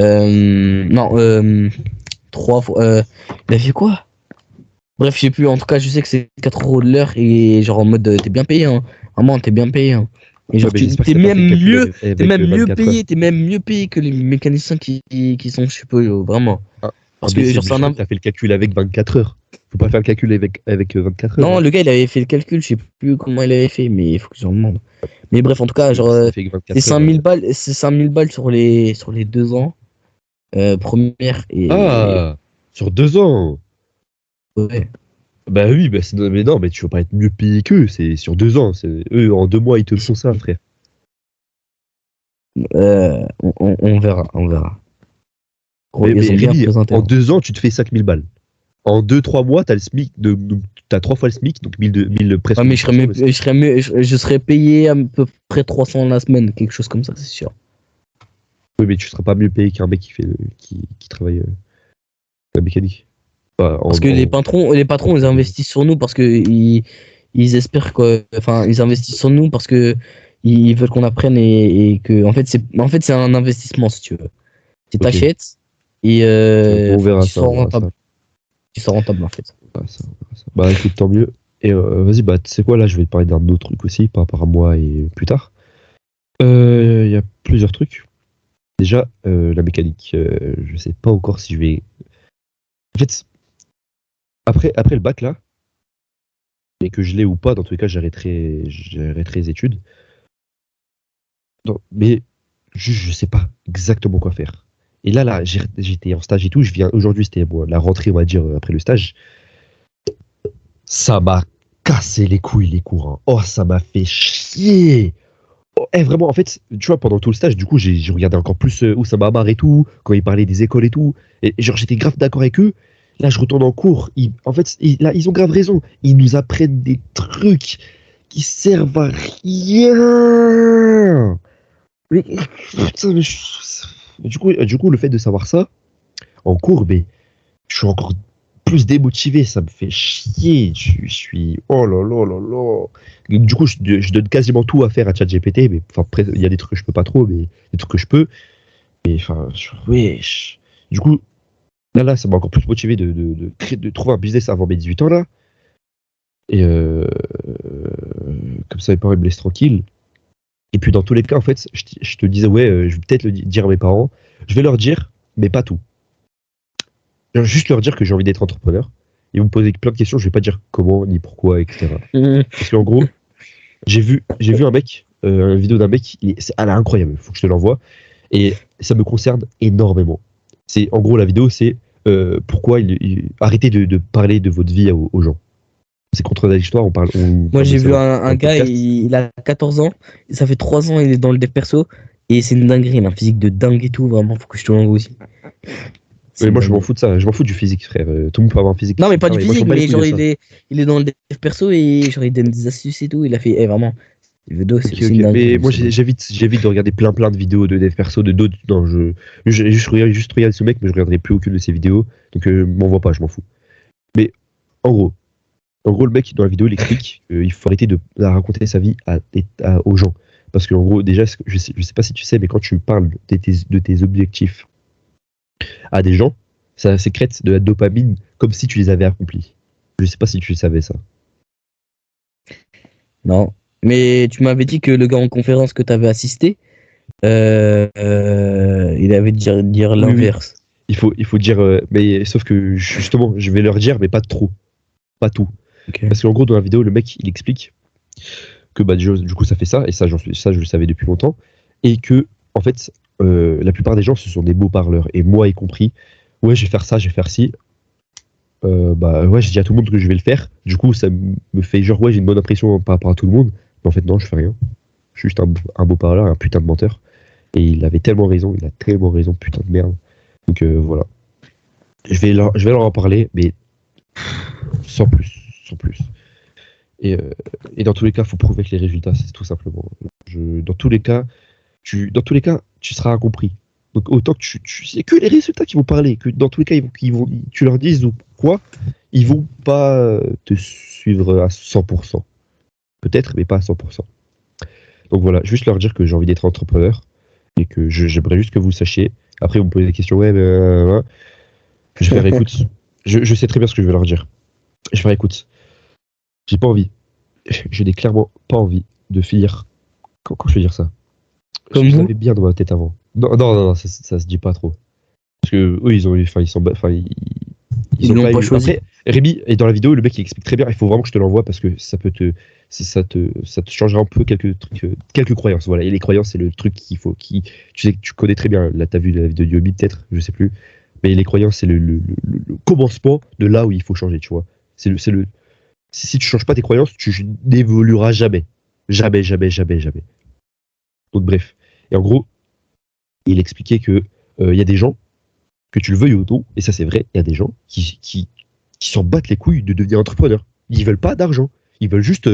Speaker 2: Non, 3 fois. Il a fait quoi? Bref, je sais plus. En tout cas, je sais que c'est 4 euros de l'heure et genre en mode, t'es bien payé. Hein. Vraiment, t'es bien payé. Hein. Et genre,
Speaker 1: Ouais, mais j'espère
Speaker 2: t'es
Speaker 1: que t'as pas
Speaker 2: même
Speaker 1: fait le calcul
Speaker 2: mieux.
Speaker 1: avec
Speaker 2: T'es même mieux
Speaker 1: 24 heures.
Speaker 2: payé. T'es même mieux payé que les mécaniciens qui sont chez Peugeot. Vraiment.
Speaker 1: Ah,
Speaker 2: Parce
Speaker 1: mais
Speaker 2: que,
Speaker 1: c'est
Speaker 2: genre,
Speaker 1: mais je crois que t'as fait le calcul avec 24 heures. Faut pas faire le calcul avec 24 heures.
Speaker 2: Non,
Speaker 1: Hein.
Speaker 2: le gars, il avait fait le calcul, je sais plus comment il avait fait, mais il faut que j'en demande. Mais bref, en tout cas,
Speaker 1: Si
Speaker 2: genre,
Speaker 1: t'as fait que
Speaker 2: c'est
Speaker 1: 24 heures.
Speaker 2: 5000 balles, c'est 5000 balles sur les 2 ans. Première et.
Speaker 1: Ah, sur 2 ans.
Speaker 2: Ouais.
Speaker 1: Bah oui, bah mais non, mais tu vas pas être mieux payé qu'eux. C'est sur 2 ans. Eux, en 2 mois, ils te font ça, frère.
Speaker 2: On verra, on verra. Gros,
Speaker 1: Mais,
Speaker 2: ils
Speaker 1: mais
Speaker 2: ont bien
Speaker 1: Rémi,
Speaker 2: présenté.
Speaker 1: en
Speaker 2: Hein.
Speaker 1: 2 ans, tu te fais 5000 balles. En 2-3 mois, t'as le SMIC, donc t'as 3 fois le SMIC, donc 1000 presque
Speaker 2: Ouais, mais
Speaker 1: 1200 le SMIC.
Speaker 2: je serais payé à peu près 300 la semaine, quelque chose comme ça, c'est sûr.
Speaker 1: Oui, mais tu seras pas mieux payé qu'un mec qui travaille la mécanique. Enfin,
Speaker 2: Parce que les patrons, ils investissent sur nous parce que ils espèrent que, enfin, ils investissent sur nous parce que ils veulent qu'on apprenne et que, en fait, c'est un investissement si tu veux. Tu
Speaker 1: Ok.
Speaker 2: t'achètes et
Speaker 1: On
Speaker 2: enfin,
Speaker 1: verra ça, on verra ça.
Speaker 2: tu sors rentable en fait.
Speaker 1: On verra ça. Bah écoute, tant mieux. Et vas-y, bah tu sais quoi, là, je vais te parler d'un autre truc aussi, par rapport à moi et plus tard. Il y a plusieurs trucs. Déjà, la mécanique. Je sais pas encore si je vais. En fait, après le bac là, et que je l'ai ou pas, dans tous les cas, j'arrêterai les études. Non, mais juste, je sais pas exactement quoi faire. Et là, j'étais en stage et tout. Aujourd'hui, c'était bon, la rentrée, on va dire, après le stage. Ça m'a cassé les couilles, les cours. Hein. Oh, ça m'a fait chier. Oh, vraiment, en fait, tu vois, pendant tout le stage, du coup, j'ai regardé encore plus Oussama Hamar et tout, quand ils parlaient des écoles et tout. Et genre, j'étais grave d'accord avec eux. Là, je retourne en cours. En fait, là, ils ont grave raison. Ils nous apprennent des trucs qui servent à rien. Mais, putain, du coup, le fait de savoir ça, en cours, mais je suis encore plus démotivé, ça me fait chier. Je suis. Oh là là là là. Du coup, je donne quasiment tout à faire à ChatGPT, mais enfin, après, il y a des trucs que je peux pas trop, mais des trucs que je peux. Mais enfin, wesh. Du coup, là, ça m'a encore plus motivé de trouver un business avant mes 18 ans, là. Et comme ça, mes parents ils me laissent tranquille. Et puis, dans tous les cas, en fait, je te disais, ouais, je vais peut-être le dire à mes parents. Je vais leur dire, mais pas tout. Je vais juste leur dire que j'ai envie d'être entrepreneur. Ils vont me poser plein de questions, je vais pas dire comment, ni pourquoi, etc. Parce qu'en gros, j'ai vu un mec, une vidéo d'un mec, elle est incroyable, faut que je te l'envoie. Et ça me concerne énormément. En gros, la vidéo, c'est pourquoi arrêtez de parler de votre vie aux gens. C'est contradictoire, on parle.
Speaker 2: Moi, j'ai vu un
Speaker 1: le
Speaker 2: gars,
Speaker 1: podcast.
Speaker 2: il a 14 ans, ça fait 3 ans, il est dans le dev perso, et c'est une dinguerie, il a un physique de dingue et tout, vraiment, faut que je te l'envoie aussi. C'est
Speaker 1: Mais
Speaker 2: une
Speaker 1: moi, je m'en
Speaker 2: dinguerie.
Speaker 1: fous de ça, je m'en fous du physique, frère. Tout le monde peut avoir un physique.
Speaker 2: Non, mais pas
Speaker 1: Ah
Speaker 2: du
Speaker 1: ouais, moi, je
Speaker 2: physique,
Speaker 1: m'en bats les
Speaker 2: mais
Speaker 1: couilles de
Speaker 2: genre,
Speaker 1: ça.
Speaker 2: il est dans le dev perso et genre, il donne des astuces et tout, il a fait, vraiment, le vidéo, c'est
Speaker 1: Ok,
Speaker 2: aussi une
Speaker 1: ok.
Speaker 2: dinguerie.
Speaker 1: Mais moi, j'évite de regarder plein de vidéos de dev perso, de d'autres. Non, juste regarde ce mec, mais je regarderai plus aucune de ses vidéos. Donc, m'envoie pas, je m'en fous. Mais en gros, le mec, dans la vidéo, il explique qu'il faut arrêter de raconter sa vie aux gens. Parce qu'en gros, déjà, je sais pas si tu sais, mais quand tu parles de tes objectifs à des gens, ça sécrète de la dopamine comme si tu les avais accomplis. Je sais pas si tu savais ça.
Speaker 2: Non. Mais tu m'avais dit que le gars en conférence que tu avais assisté, il avait dire
Speaker 1: Oui, oui.
Speaker 2: l'inverse.
Speaker 1: Il faut dire, mais sauf que justement, je vais leur dire, mais pas trop, pas tout.
Speaker 2: Ok.
Speaker 1: Parce qu'en gros, dans la vidéo, le mec, il explique que bah, du coup, ça fait ça, et ça, je le savais depuis longtemps, et que, en fait, la plupart des gens, ce sont des beaux parleurs, et moi y compris. Ouais, je vais faire ça, je vais faire ci. Bah ouais, j'ai dit à tout le monde que je vais le faire. Du coup, ça me fait genre, ouais, j'ai une bonne impression par rapport à tout le monde. Mais en fait, non, je fais rien. Je suis juste un beau parleur, un putain de menteur. Et il avait tellement raison, il a tellement raison, putain de merde. Donc voilà. Je vais leur en parler, mais sans plus. Sans plus. Et dans tous les cas, il faut prouver que les résultats, c'est tout simplement. Dans tous les cas, tu seras incompris. Donc autant que c'est que les résultats qui vont parler, que dans tous les cas, tu leur dises ou quoi, ils vont pas te suivre à 100%. Peut-être, mais pas à 100%. Donc voilà, juste leur dire que j'ai envie d'être entrepreneur et que j'aimerais juste que vous sachiez. Après, vous me posez des questions, ouais, mais je vais faire écoute. Je sais très bien ce que je vais leur dire. Je vais faire écoute. J'ai pas envie. Je n'ai clairement pas envie de finir. Quand je vais dire ça,
Speaker 2: Comme
Speaker 1: je
Speaker 2: vous?
Speaker 1: l'avais bien dans ma tête avant. Non, non, non, non, ça se dit pas trop. Parce que eux,
Speaker 2: Ils
Speaker 1: ont
Speaker 2: l'ont pas
Speaker 1: eu.
Speaker 2: choisi.
Speaker 1: Après, Rémi, et dans la vidéo, le mec il explique très bien. Il faut vraiment que je te l'envoie parce que ça te changera un peu quelques trucs, quelques croyances. Voilà. Et les croyances, c'est le truc tu sais que tu connais très bien. Là, t'as vu la vidéo de Yomi peut-être, je sais plus. Mais les croyances, c'est le commencement de là où il faut changer, tu vois. Si tu changes pas tes croyances, tu n'évolueras jamais. Jamais, jamais, jamais, jamais. Donc bref. Et en gros, il expliquait que il y a des gens, que tu le veuilles ou non, et ça c'est vrai, il y a des gens qui s'en battent les couilles de devenir entrepreneurs. Ils veulent pas d'argent. Ils veulent juste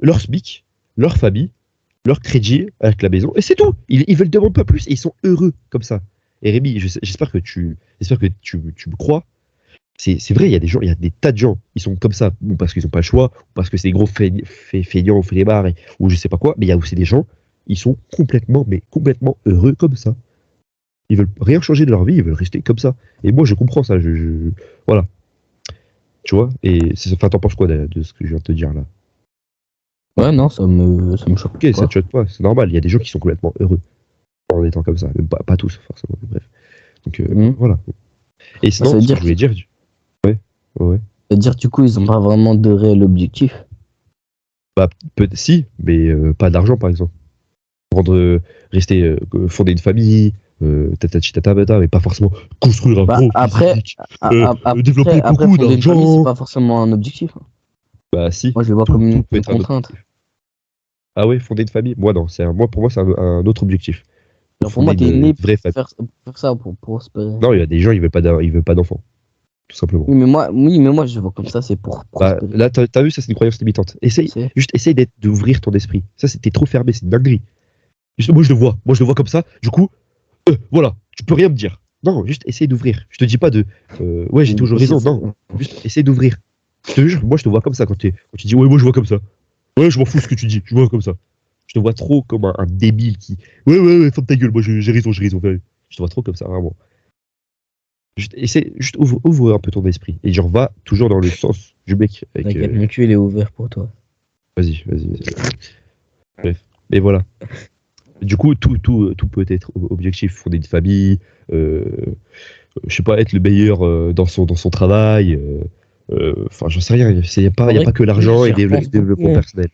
Speaker 1: leur SMIC, leur famille, leur crédit avec la maison, et c'est tout. Ils veulent demander pas plus, et ils sont heureux comme ça. Et Rémi, j'espère que tu me crois. C'est vrai, il y a des gens, il y a des tas de gens, ils sont comme ça, ou parce qu'ils n'ont pas le choix, ou parce que c'est des gros feignants ou flemmards, ou je sais pas quoi, mais il y a aussi des gens, ils sont complètement, mais complètement heureux comme ça. Ils veulent rien changer de leur vie, ils veulent rester comme ça. Et moi, je comprends ça, voilà, tu vois, enfin, t'en penses quoi de ce que je viens de te dire là?
Speaker 2: Ouais, non, ça me choque
Speaker 1: Ok, ça
Speaker 2: pas.
Speaker 1: te choque pas, c'est normal, il y a des gens qui sont complètement heureux en étant comme ça, même pas tous, forcément, mais bref. Donc,
Speaker 2: Mhm.
Speaker 1: voilà. Et
Speaker 2: Ça
Speaker 1: sinon,
Speaker 2: veut
Speaker 1: ce que
Speaker 2: dire,
Speaker 1: je voulais dire, ouais, ouais.
Speaker 2: ça veut dire du coup, ils ont pas vraiment de réel objectif.
Speaker 1: Bah, si, mais pas d'argent, par exemple. Rendre, rester, fonder une famille, tatati tatata, mais pas forcément construire un
Speaker 2: Bah,
Speaker 1: gros
Speaker 2: après,
Speaker 1: physique, développer
Speaker 2: après,
Speaker 1: beaucoup
Speaker 2: fonder une famille, c'est
Speaker 1: d'argent.
Speaker 2: pas forcément un objectif, hein.
Speaker 1: Bah, si,
Speaker 2: Moi, je le vois
Speaker 1: tout,
Speaker 2: comme
Speaker 1: tout peut
Speaker 2: une
Speaker 1: être un
Speaker 2: contrainte.
Speaker 1: objectif. Ah ouais, fonder une famille? Moi, non, pour moi, c'est un autre objectif.
Speaker 2: Genre, pour
Speaker 1: Fonder
Speaker 2: moi, t'es
Speaker 1: une
Speaker 2: né
Speaker 1: vraie
Speaker 2: pour
Speaker 1: famille.
Speaker 2: faire ça, pour prospérer.
Speaker 1: Non, il y a des gens, ils veulent pas d'enfants, tout simplement.
Speaker 2: Oui, mais moi, je le vois comme ça, c'est pour
Speaker 1: Bah,
Speaker 2: prospérer.
Speaker 1: là, t'as vu, ça, c'est une croyance limitante.
Speaker 2: C'est,
Speaker 1: Essaye d'ouvrir ton esprit. Ça, t'es trop fermé, c'est une dinguerie. Moi, je le vois comme ça. Du coup, voilà, tu peux rien me dire. Non, juste essaye d'ouvrir. Je te dis pas ouais, j'ai toujours raison. Non, juste essaye d'ouvrir. Je te jure, moi, je te vois comme ça quand tu dis, ouais, moi, je vois comme ça. Ouais, je m'en fous ce que tu dis, je vois comme ça. Je te vois trop comme un débile qui, ouais, ferme ta gueule, moi, j'ai raison, j'ai raison. Je te vois trop comme ça, vraiment. Juste ouvre un peu ton esprit. Et genre, va toujours dans le sens du mec.
Speaker 2: t'inquiète, mon cul, il est ouvert pour toi.
Speaker 1: Vas-y. Bref. Mais voilà. Du coup, tout peut être objectif. Fonder une famille, euh, je sais pas, être le meilleur dans son travail. Enfin, j'en sais rien. Il n'y a pas,
Speaker 2: En
Speaker 1: y a
Speaker 2: vrai,
Speaker 1: pas que l'argent
Speaker 2: j'y
Speaker 1: et
Speaker 2: repense
Speaker 1: développement
Speaker 2: beaucoup, hein.
Speaker 1: personnel.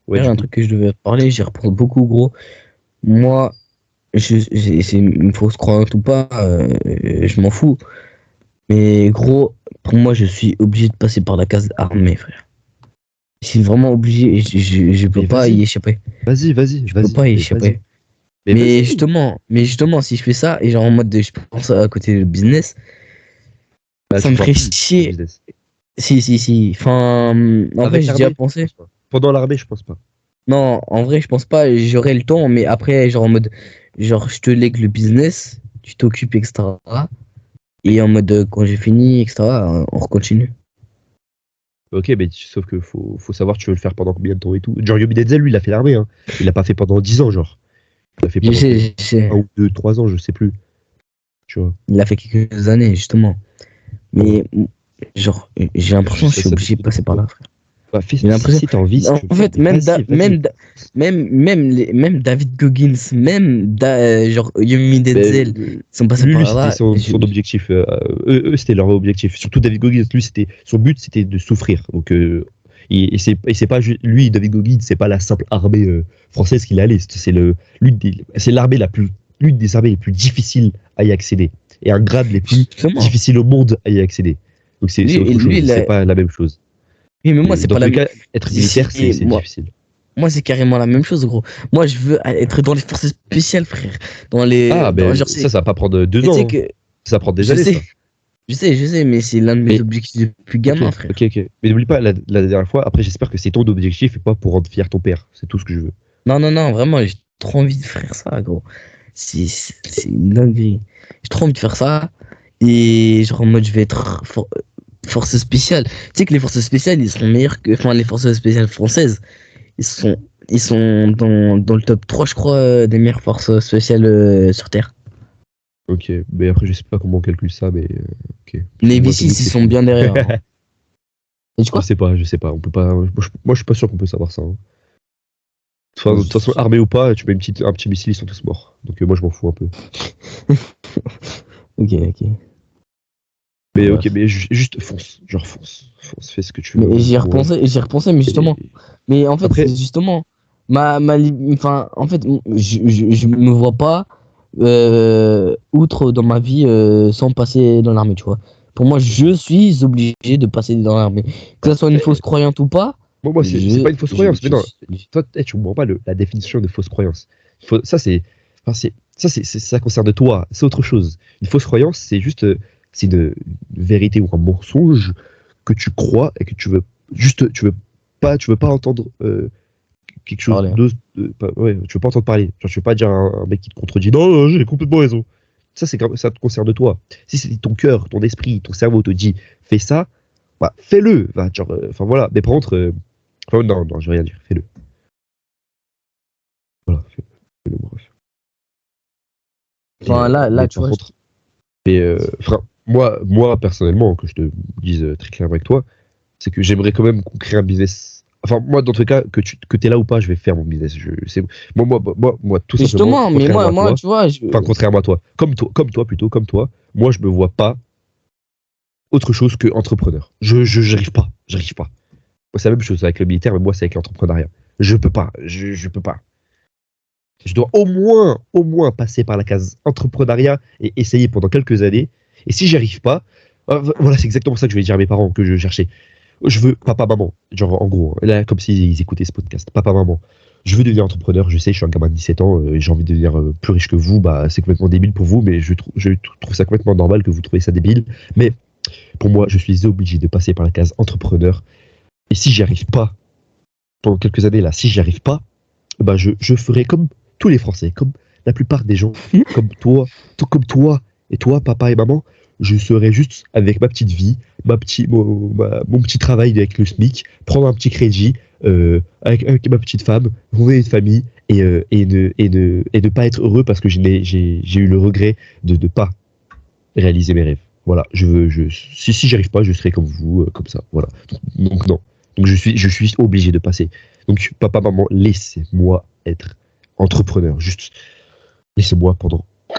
Speaker 1: Ouais,
Speaker 2: Là,
Speaker 1: du
Speaker 2: un
Speaker 1: coup.
Speaker 2: truc que je devais parler, j'y repense beaucoup, gros. Moi, c'est une fausse croyance ou pas, je m'en fous. Mais gros, pour moi, je suis obligé de passer par la case armée, frère. Je suis vraiment obligé, et je peux
Speaker 1: Mais
Speaker 2: pas
Speaker 1: vas-y,
Speaker 2: y échapper. Je peux
Speaker 1: vas-y,
Speaker 2: pas y
Speaker 1: mais vas-y.
Speaker 2: échapper.
Speaker 1: Mais
Speaker 2: Mais
Speaker 1: vas-y.
Speaker 2: justement, mais justement, si je fais ça, et genre en mode je pense à côté du business,
Speaker 1: Bah,
Speaker 2: ça
Speaker 1: tu
Speaker 2: me
Speaker 1: pourras
Speaker 2: ferait
Speaker 1: plus faire de
Speaker 2: chier.
Speaker 1: business.
Speaker 2: Si. Enfin, en vrai,
Speaker 1: Avec
Speaker 2: j'ai déjà
Speaker 1: l'armée, je
Speaker 2: pensé.
Speaker 1: pense pas. Pendant l'armée, je pense pas.
Speaker 2: Non, en vrai, je pense pas, j'aurai le temps, mais après, genre en mode, genre, je te lègue le business, tu t'occupes, etc.
Speaker 1: Oui.
Speaker 2: Et en mode, quand j'ai fini, etc., on recontinue.
Speaker 1: Ok, mais sauf que faut savoir tu veux le faire pendant combien de temps et tout. Genre Yomi Denzel, lui, il a fait l'armée, hein. Il l'a pas fait pendant 10 ans, genre. Il l'a fait
Speaker 2: Je
Speaker 1: pendant que
Speaker 2: sais, je sais.
Speaker 1: 1 ou 2, 3 ans, je sais plus. Tu vois.
Speaker 2: Il a fait quelques années, justement.
Speaker 1: Ouais.
Speaker 2: Mais, genre, j'ai l'impression que je suis
Speaker 1: Ça
Speaker 2: obligé de
Speaker 1: dépend de
Speaker 2: passer par
Speaker 1: pourquoi.
Speaker 2: là, frère.
Speaker 1: Bah,
Speaker 2: J'ai l'impression.
Speaker 1: si t'as envie, si tu
Speaker 2: En
Speaker 1: veux le faire,
Speaker 2: fait,
Speaker 1: mais vas-y.
Speaker 2: même David Goggins, genre Yumi
Speaker 1: Mais,
Speaker 2: Denzel, ils sont passés
Speaker 1: lui,
Speaker 2: par
Speaker 1: c'était
Speaker 2: là.
Speaker 1: son objectif. C'était leur objectif. Surtout David Goggins, lui, son but, c'était de souffrir. Donc, et c'est pas lui, David Goggins, c'est pas la simple armée française qu'il allait. C'est l'armée l'une des armées les plus difficiles à y accéder. Et un grade les plus
Speaker 2: Justement.
Speaker 1: difficiles au monde à y accéder. Donc, c'est autre
Speaker 2: Lui,
Speaker 1: chose. C'est pas la même chose.
Speaker 2: oui, mais moi,
Speaker 1: Et
Speaker 2: c'est
Speaker 1: dans
Speaker 2: pas
Speaker 1: tous
Speaker 2: la
Speaker 1: les
Speaker 2: même.
Speaker 1: cas, être militaire, c'est
Speaker 2: Moi,
Speaker 1: difficile.
Speaker 2: c'est carrément la même chose, gros. Moi, je veux être dans les forces spéciales, frère. Dans les.
Speaker 1: Ah,
Speaker 2: Dans,
Speaker 1: ben
Speaker 2: genre,
Speaker 1: ça va pas prendre
Speaker 2: mais
Speaker 1: 2
Speaker 2: tu sais
Speaker 1: ans, hein.
Speaker 2: que.
Speaker 1: Ça va prendre des
Speaker 2: Je
Speaker 1: années,
Speaker 2: sais,
Speaker 1: ça.
Speaker 2: mais c'est l'un de mes
Speaker 1: Mais
Speaker 2: objectifs depuis
Speaker 1: ok,
Speaker 2: gamin, frère.
Speaker 1: ok. Mais n'oublie pas, la dernière fois, après, j'espère que c'est ton objectif et pas pour rendre fier ton père. C'est tout ce que je veux.
Speaker 2: Non, vraiment, j'ai trop envie de faire ça, gros. C'est une dinguerie. J'ai trop envie de faire ça. Et genre, en mode, je vais être force spéciale. Tu sais que les forces spéciales, ils sont meilleurs que. Enfin, les forces spéciales françaises, ils sont, ils sont dans le top 3 je crois, des meilleures forces spéciales sur Terre.
Speaker 1: Ok, mais après, je sais pas comment on calcule ça, mais ok. Plus ou
Speaker 2: Navy
Speaker 1: moins, t'es
Speaker 2: 6, ils
Speaker 1: c'est
Speaker 2: sont
Speaker 1: fou.
Speaker 2: bien derrière, hein. Et tu
Speaker 1: Je
Speaker 2: quoi?
Speaker 1: sais pas, je sais pas. On peut pas. Moi, je suis pas sûr qu'on peut savoir ça, hein. Enfin,
Speaker 2: Bon,
Speaker 1: de toute façon, armé ou pas, tu mets un petit missile, ils sont tous morts. Donc, moi, je m'en fous un peu.
Speaker 2: Ok, ok.
Speaker 1: Mais
Speaker 2: Bref.
Speaker 1: ok, mais juste fonce. Genre fonce, fais ce que tu veux.
Speaker 2: Mais
Speaker 1: Moi,
Speaker 2: j'y ai repensé, mais justement.
Speaker 1: et-
Speaker 2: Mais en fait,
Speaker 1: Après,
Speaker 2: c'est justement. Enfin, en fait, je me vois pas outre dans ma vie sans passer dans l'armée, tu vois. Pour moi, je suis obligé de passer dans l'armée. Que ça soit une fausse croyante ou pas,
Speaker 1: moi c'est pas une fausse croyance, mais
Speaker 2: je
Speaker 1: non,
Speaker 2: suis obligé.
Speaker 1: toi, tu comprends pas la définition de fausse croyance. Ça, enfin, ça concerne toi, c'est autre chose. Une fausse croyance, c'est juste, c'est une vérité ou un mensonge que tu crois et que tu veux juste, tu veux pas entendre quelque chose
Speaker 2: Parler, hein.
Speaker 1: d'autre, ouais, tu veux pas entendre parler. Genre, tu veux pas dire à un mec qui te contredit, non, non, j'ai complètement raison. Ça, ça te concerne toi. Si c'est ton cœur, ton esprit, ton cerveau te dit, fais ça, bah, fais-le. Bah, genre, enfin voilà. Mais par contre, enfin, non, je vais rien dire. Fais-le. Voilà, fais-le, bref.
Speaker 2: Enfin, là,
Speaker 1: Mais
Speaker 2: tu
Speaker 1: par
Speaker 2: vois,
Speaker 1: contre, mais, enfin, moi, personnellement, que je te dise très clairement avec toi, c'est que j'aimerais quand même qu'on crée un business. Enfin, moi, dans tous les cas, que tu es là ou pas, je vais faire mon business. Moi, tout simplement,
Speaker 2: justement, mais
Speaker 1: contrairement à
Speaker 2: moi,
Speaker 1: toi,
Speaker 2: tu vois,
Speaker 1: enfin, contrairement à toi, comme toi, moi, je me vois pas autre chose que entrepreneur. J'arrive pas. C'est la même chose avec le militaire, mais moi, c'est avec l'entrepreneuriat. Je peux pas, je peux pas. Je dois au moins passer par la case entrepreneuriat et essayer pendant quelques années. Et si j'y arrive pas, voilà, c'est exactement ça que je vais dire à mes parents que je cherchais. Je veux papa, maman, genre en gros, là, comme s'ils écoutaient ce podcast. Papa, maman, je veux devenir entrepreneur, je sais, je suis un gamin de 17 ans, j'ai envie de devenir plus riche que vous, bah c'est complètement débile pour vous, mais je trouve ça complètement normal que vous trouviez ça débile. Mais pour moi, je suis obligé de passer par la case entrepreneur. Et si j'y arrive pas, pendant quelques années là, si j'y arrive pas, bah je ferai comme tous les Français, comme la plupart des gens, comme toi, comme toi et toi, papa et maman, je serai juste avec ma petite vie, mon petit travail avec le SMIC, prendre un petit crédit avec ma petite femme, fonder une famille et ne pas être heureux parce que j'ai eu le regret de ne pas réaliser mes rêves. Voilà, si j'y arrive pas, je serai comme vous, comme ça. Voilà. Donc non. Donc je suis obligé de passer. Donc papa, maman, laissez-moi être entrepreneur. Juste laissez-moi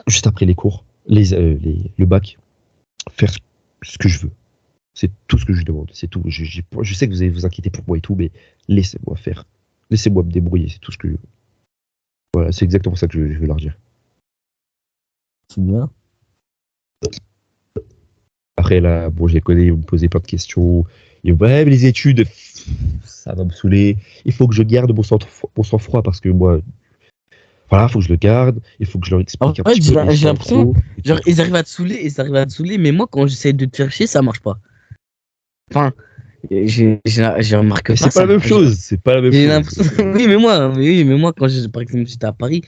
Speaker 1: juste après les cours, le bac, faire ce que je veux. C'est tout ce que je demande. C'est tout. Je sais que vous allez vous inquiéter pour moi et tout, mais laissez-moi faire. Laissez-moi me débrouiller. C'est tout ce que je veux. Voilà, c'est exactement ça que je veux leur dire.
Speaker 2: c'est bien.
Speaker 1: Après, là, bon, je les connais, ils vont me poser plein de questions. Et ouais, mais les études, ça va me saouler. Il faut que je garde mon sang-froid parce que moi, voilà, il faut que je le garde. Il faut que je leur
Speaker 2: En
Speaker 1: explique un
Speaker 2: fait,
Speaker 1: petit peu les
Speaker 2: j'ai l'impression,
Speaker 1: infos et
Speaker 2: genre,
Speaker 1: tout.
Speaker 2: ils arrivent à te saouler, mais moi, quand j'essaie de te faire chier, ça marche pas. Enfin, je remarque
Speaker 1: Mais
Speaker 2: pas
Speaker 1: c'est pas
Speaker 2: ça.
Speaker 1: la même chose. C'est pas la même
Speaker 2: J'ai
Speaker 1: chose.
Speaker 2: l'impression, oui, mais moi, quand par exemple, j'étais à Paris,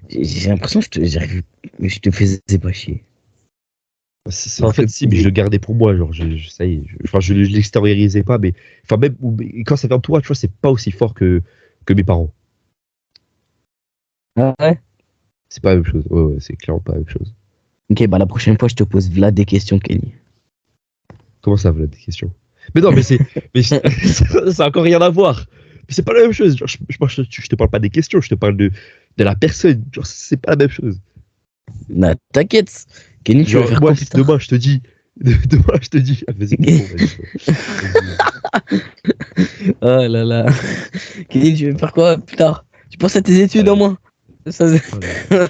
Speaker 2: j'ai l'impression que je te faisais pas chier.
Speaker 1: En
Speaker 2: Alors que,
Speaker 1: fait, si, mais je le gardais pour moi. Genre, ça y est. Enfin, je l'extériorisais pas, mais enfin, même quand ça vient de toi, tu vois, c'est pas aussi fort que mes parents.
Speaker 2: ah ouais.
Speaker 1: C'est pas la même chose. Ouais, c'est clairement pas la même chose.
Speaker 2: Ok, bah la prochaine fois, je te pose là des questions, Kenny.
Speaker 1: Comment ça, voilà, des questions? Mais non, ça a encore rien à voir. Mais c'est pas la même chose. Genre, je te parle pas des questions, je te parle de la personne. Genre, c'est pas la même chose.
Speaker 2: Bah, t'inquiète. Kenny, tu veux
Speaker 1: Genre,
Speaker 2: faire
Speaker 1: moi,
Speaker 2: quoi
Speaker 1: si
Speaker 2: plus tard?
Speaker 1: demain, je te dis. Demain, je te dis. Ah, vas-y, c'est bon, vas-y.
Speaker 2: Oh là là. Kenny, tu veux faire quoi plus tard? Tu penses à tes études au
Speaker 1: Euh,
Speaker 2: moins? Ça,
Speaker 1: oh là